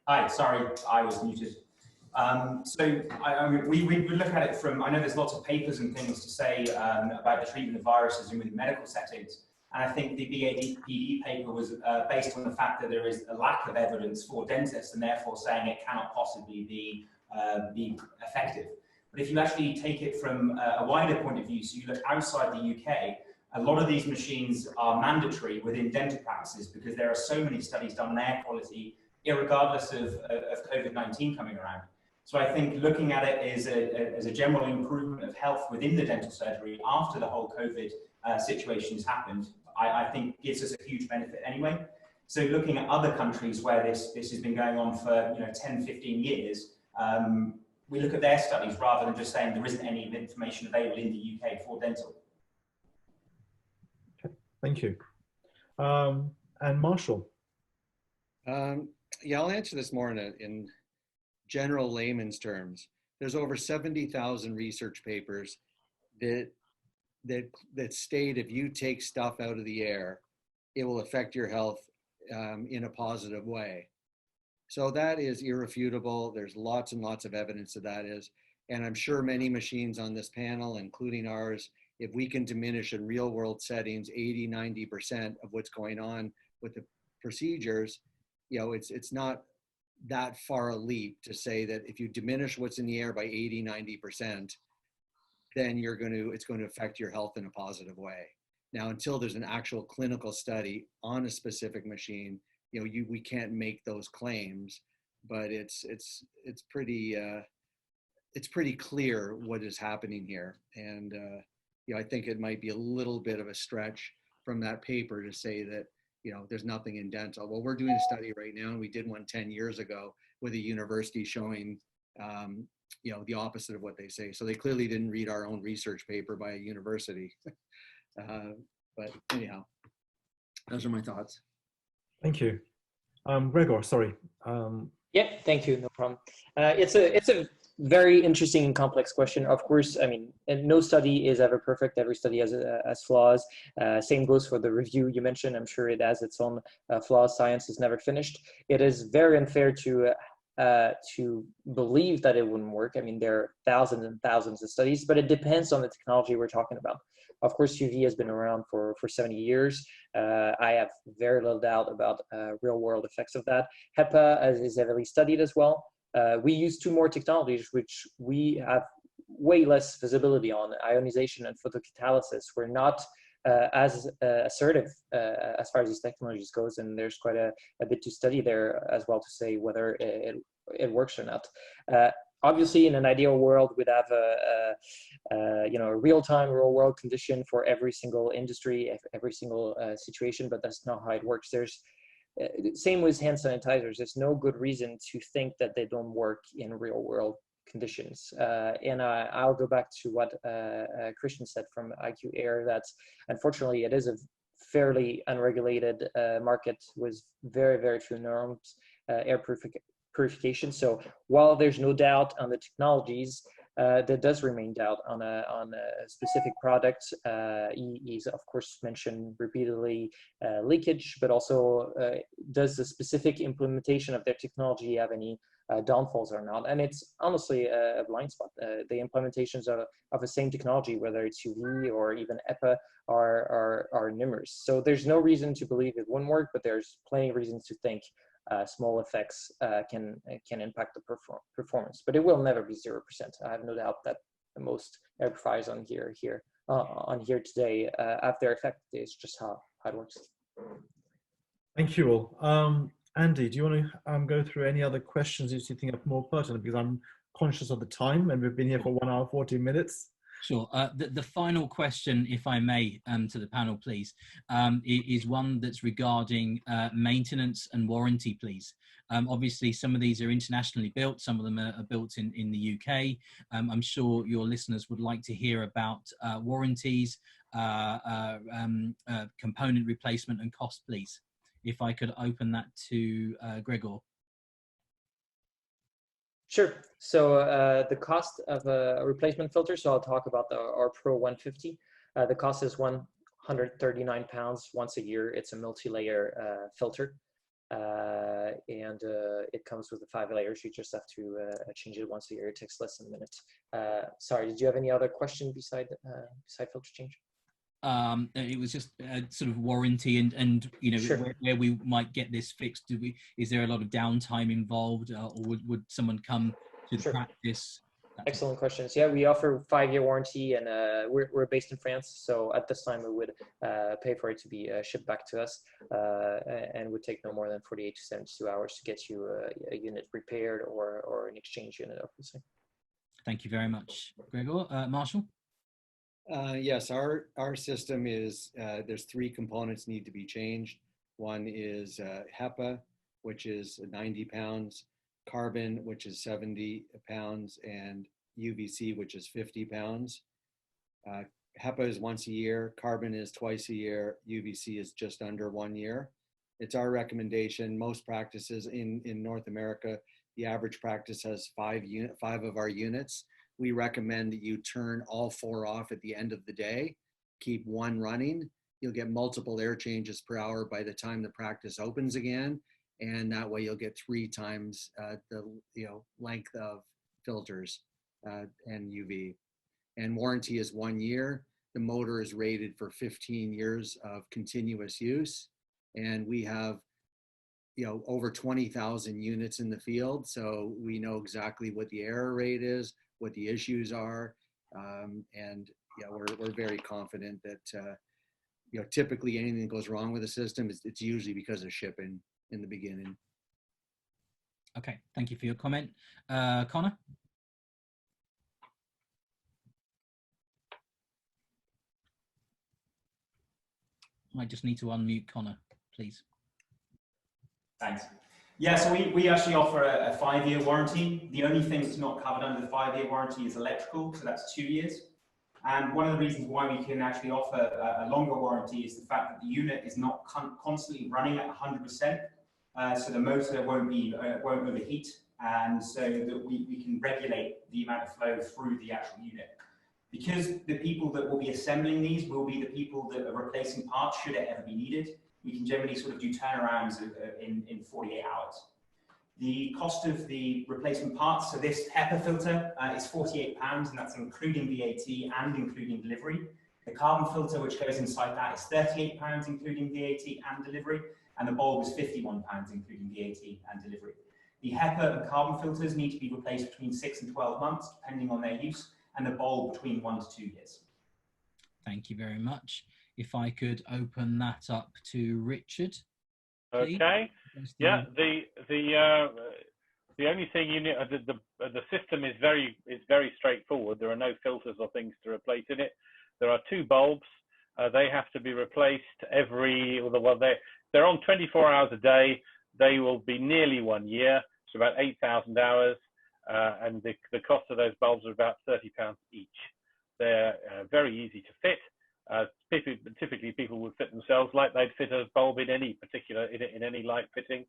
Hi, sorry, I was muted. I mean, we look at it from, I know there's lots of papers and things to say about the treatment of viruses in medical settings. And I think the BAPD paper was based on the fact that there is a lack of evidence for dentists, and therefore saying it cannot possibly be effective. But if you actually take it from a wider point of view, so you look outside the UK, a lot of these machines are mandatory within dental practices because there are so many studies done on air quality, irregardless of COVID-19 coming around. So I think looking at it as a general improvement of health within the dental surgery after the whole COVID situation has happened, I think gives us a huge benefit anyway. So looking at other countries where this has been going on for 10, 15 years, we look at their studies rather than just saying there isn't any information available in the UK for dental. Okay, thank you. And Marshall? Yeah, I'll answer this more in general layman's terms. There's over 70,000 research papers that state if you take stuff out of the air, it will affect your health in a positive way. So that is irrefutable. There's lots and lots of evidence that is. And I'm sure many machines on this panel, including ours, if we can diminish in real world settings 80, 90% of what's going on with the procedures, you know, it's not that far a leap to say that if you diminish what's in the air by 80, 90%, then it's going to affect your health in a positive way. Now, until there's an actual clinical study on a specific machine, you know, we can't make those claims, but it's pretty clear what is happening here. And, you know, I think it might be a little bit of a stretch from that paper to say that, you know, there's nothing in dental. Well, we're doing a study right now, and we did one 10 years ago with a university showing, you know, the opposite of what they say. So they clearly didn't read our own research paper by a university. But anyhow, those are my thoughts. Thank you. Gregor, sorry. Yeah, thank you, no problem. It's a very interesting and complex question. Of course, I mean, no study is ever perfect. Every study has flaws. Same goes for the review you mentioned. I'm sure it has its own flaws. Science is never finished. It is very unfair to believe that it wouldn't work. I mean, there are thousands and thousands of studies, but it depends on the technology we're talking about. Of course, UV has been around for 70 years. I have very little doubt about real world effects of that. HEPA is heavily studied as well. We use two more technologies, which we have way less visibility on, ionization and photocatalysis. We're not as assertive as far as these technologies goes, and there's quite a bit to study there as well to say whether it works or not. Obviously, in an ideal world, we'd have a real-time, real-world condition for every single industry, every single situation, but that's not how it works. There's same with hand sanitizers. There's no good reason to think that they don't work in real-world conditions. And I'll go back to what Christian said from IQAir, that unfortunately it is a fairly unregulated market with very, very few norms, air purification. So while there's no doubt on the technologies, there does remain doubt on a specific product. He's of course mentioned repeatedly leakage, but also does the specific implementation of their technology have any downfalls or not? And it's honestly a blind spot. The implementations of the same technology, whether it's UV or even HEPA, are numerous. So there's no reason to believe it wouldn't work, but there's plenty of reasons to think small effects can impact the performance, but it will never be 0%. I have no doubt that the most air purifiers on here today have their effect. It's just how it works. Thank you all. Andy, do you want to go through any other questions that you think are more pertinent? Because I'm conscious of the time, and we've been here for 1 hour, 40 minutes. Sure. The final question, if I may, to the panel, please, is one that's regarding maintenance and warranty, please. Obviously, some of these are internationally built. Some of them are built in the UK. I'm sure your listeners would like to hear about warranties, component replacement and cost, please. If I could open that to Gregor. Sure. So the cost of a replacement filter, so I'll talk about our Pro 150. The cost is £139 once a year. It's a multi-layer filter. And it comes with the 5 layers. You just have to change it once a year. It takes less than a minute. Sorry, did you have any other question beside filter change? It was just sort of warranty and you know, sure. where we might get this fixed. Is there a lot of downtime involved, or would someone come to the sure. practice? Excellent questions. Yeah, we offer 5-year warranty, and we're based in France, so at this time we would pay for it to be shipped back to us, and would take no more than 48 to 72 hours to get you a unit repaired or an exchange unit, obviously. Thank you very much, Gregor. Marshall? Yes, our system is, there's 3 components need to be changed. One is HEPA, which is 90 pounds, carbon, which is 70 pounds, and UVC, which is 50 pounds. HEPA is once a year, carbon is twice a year, UVC is just under 1 year. It's our recommendation. Most practices in North America, the average practice has 5 of our units. We recommend that you turn all 4 off at the end of the day, keep 1 running. You'll get multiple air changes per hour by the time the practice opens again. And that way you'll get 3 times the length of filters and UV. And warranty is 1 year. The motor is rated for 15 years of continuous use. And we have over 20,000 units in the field. So we know exactly what the error rate is, what the issues are. And we're very confident that, typically anything that goes wrong with the system, it's usually because of shipping in the beginning. Okay, thank you for your comment. Connor? I just need to unmute Connor, please. Thanks. Yeah, so we actually offer a 5-year warranty. The only thing that's not covered under the 5-year warranty is electrical, so that's 2 years. And one of the reasons why we can actually offer a longer warranty is the fact that the unit is not constantly running at 100%. So the motor won't overheat, and so that we can regulate the amount of flow through the actual unit. Because the people that will be assembling these will be the people that are replacing parts should it ever be needed, we can generally sort of do turnarounds in 48 hours. The cost of the replacement parts, so this HEPA filter is £48, and that's including VAT and including delivery. The carbon filter, which goes inside that, is £38, including VAT and delivery, and the bulb is £51, including VAT and delivery. The HEPA and carbon filters need to be replaced between 6 and 12 months, depending on their use, and the bulb between 1 to 2 years. Thank you very much. If I could open that up to Richard. Please. Okay. Yeah. The only thing you need, the system is very straightforward. There are no filters or things to replace in it. There are 2 bulbs. They have to be replaced they're on 24 hours a day. They will be nearly 1 year, so about 8,000 hours. And the cost of those bulbs are about £30 each. They're very easy to fit. Typically people would fit themselves like they'd fit a bulb in any any light fitting.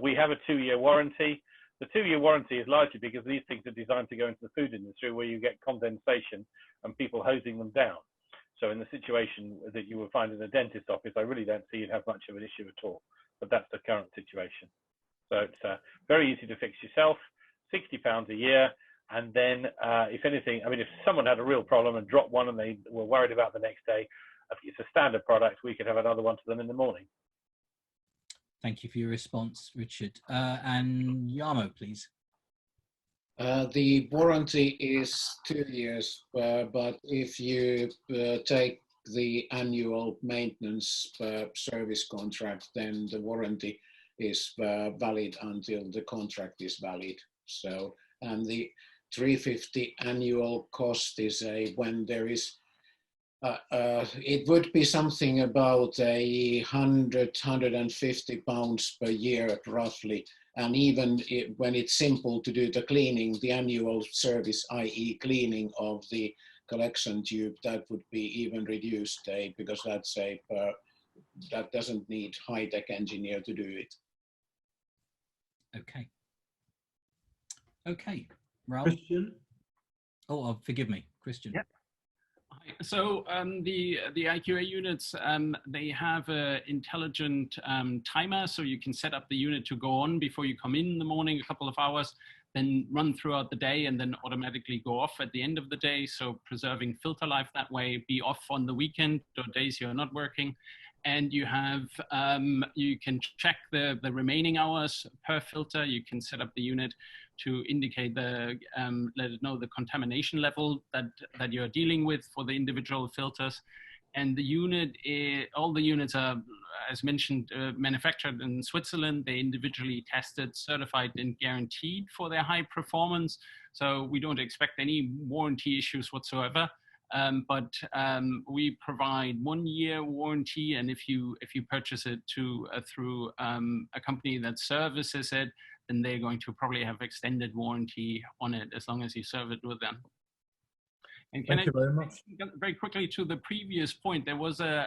We have a 2-year warranty. The 2-year warranty is largely because these things are designed to go into the food industry where you get condensation and people hosing them down. So in the situation that you will find in a dentist office, I really don't see you'd have much of an issue at all, but that's the current situation. So it's very easy to fix yourself, £60 a year. And then if anything, I mean, if someone had a real problem and dropped one and they were worried about the next day, if it's a standard product, we could have another one to them in the morning. Thank you for your response, Richard. And Yarmo, please. The warranty is 2 years, but if you take the annual maintenance service contract, then the warranty is valid until the contract is valid. So, and the 350 annual cost is when there is it would be something about £150 per year roughly, and even when it's simple to do the cleaning, the annual service, i.e. cleaning of the collection tube, that would be even reduced because that's that doesn't need high-tech engineer to do it. Okay. Okay, Rahul. Christian. Oh, forgive me, Christian. Yep. So the IQAir units, they have an intelligent timer, so you can set up the unit to go on before you come in the morning, a couple of hours, then run throughout the day and then automatically go off at the end of the day. So preserving filter life that way, be off on the weekend or days you're not working. And you have, you can check the remaining hours per filter. You can set up the unit to indicate let it know the contamination level that you're dealing with for the individual filters. And the unit, all the units are, as mentioned, manufactured in Switzerland. They individually tested, certified, and guaranteed for their high performance. So we don't expect any warranty issues whatsoever. But we provide 1 year warranty, and if you purchase it through a company that services it, then they're going to probably have extended warranty on it as long as you serve it with them. And Thank you very much. Very quickly to the previous point, there was a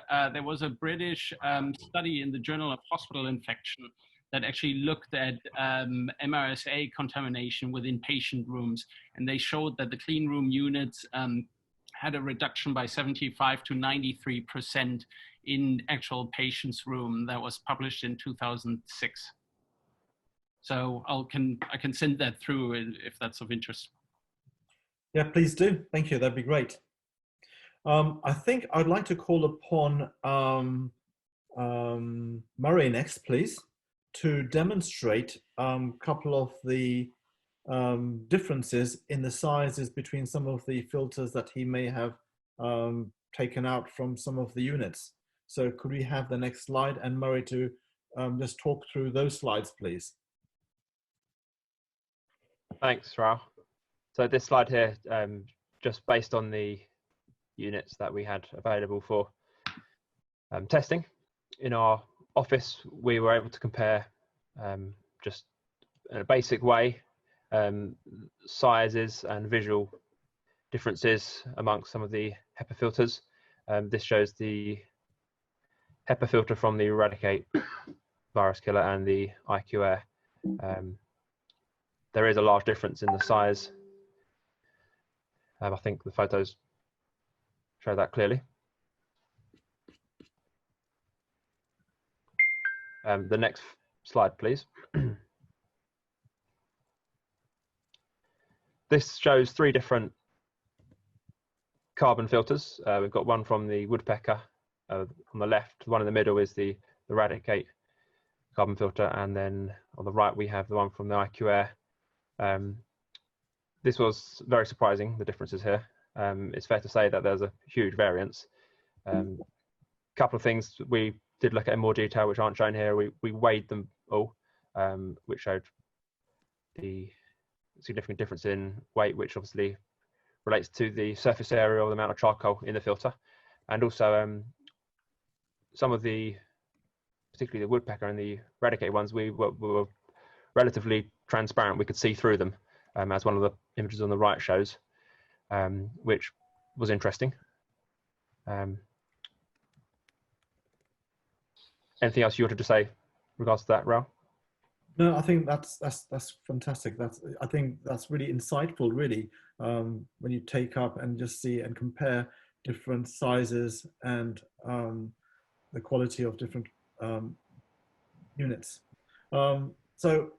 British study in the Journal of Hospital Infection that actually looked at MRSA contamination within patient rooms, and they showed that the clean room units had a reduction by 75 to 93% in actual patient's room. That was published in 2006. So I can send that through if that's of interest. Yeah, please do. Thank you. That'd be great. I think I'd like to call upon Murray next, please. to demonstrate a couple of the differences in the sizes between some of the filters that he may have taken out from some of the units. So could we have the next slide, and Murray to just talk through those slides, please? Thanks, Rahul. So this slide here, just based on the units that we had available for testing in our office, we were able to compare just in a basic way sizes and visual differences amongst some of the HEPA filters. This shows the HEPA filter from the Radic8 virus killer and the IQAir. There is a large difference in the size. I think the photos show that clearly. The next slide, please. This shows 3 different carbon filters. We've got one from the Woodpecker on the left, the one in the middle is the Radic8 carbon filter, and then on the right we have the one from the IQAir. This was very surprising, the differences here. It's fair to say that there's a huge variance. Couple of things we did look at in more detail, which aren't shown here. We weighed them all, which showed the significant difference in weight, which obviously relates to the surface area or the amount of charcoal in the filter. And also some of the, particularly the Woodpecker and the Radic8 ones, we were relatively transparent. We could see through them, as one of the images on the right shows, which was interesting. Anything else you wanted to say in regards to that, Rahul? No, I think that's fantastic. I think that's really insightful, really, when you take up and just see and compare different sizes and the quality of different units. So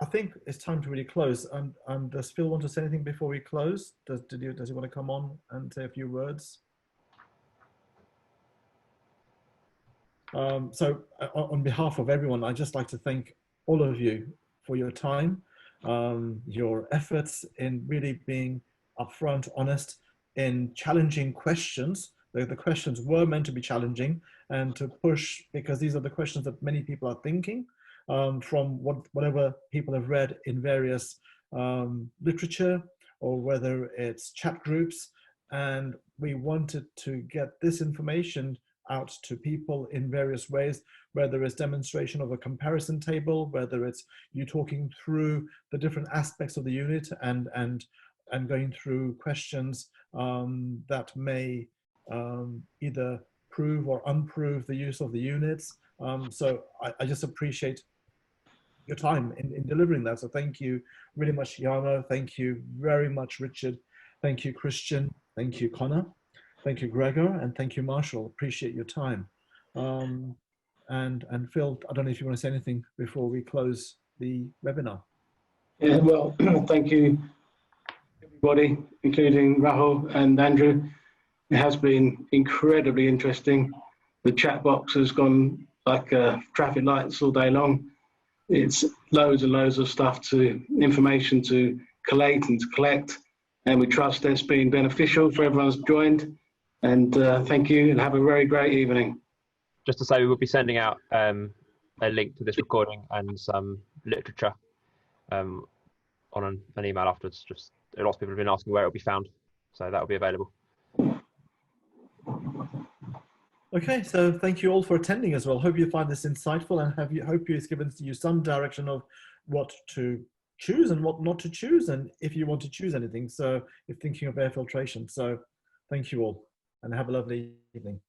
I think it's time to really close. And does Phil want to say anything before we close? Does he want to come on and say a few words? So on behalf of everyone, I'd just like to thank all of you for your time, your efforts in really being upfront, honest, in challenging questions. The questions were meant to be challenging and to push, because these are the questions that many people are thinking from whatever people have read in various literature, or whether it's chat groups. And we wanted to get this information out to people in various ways, whether it's demonstration of a comparison table, whether it's you talking through the different aspects of the unit and going through questions that may either prove or unprove the use of the units. So I just appreciate your time in delivering that. So thank you really much, Yarmo. Thank you very much, Richard. Thank you, Christian. Thank you, Connor. Thank you, Gregor, and thank you, Marshall. Appreciate your time. And Phil, I don't know if you want to say anything before we close the webinar. Yeah, well, thank you, everybody, including Rahul and Andrew. It has been incredibly interesting. The chat box has gone like traffic lights all day long. It's loads and loads of stuff information to collate and to collect, and we trust that's been beneficial for everyone who's joined. And thank you, and have a very great evening. Just to say, we will be sending out a link to this recording and some literature on an email afterwards. Just lots of people have been asking where it will be found, so that will be available. Okay, so thank you all for attending as well. Hope you find this insightful, and hope it's given you some direction of what to choose and what not to choose, and if you want to choose anything. So if thinking of air filtration. So thank you all, and have a lovely evening.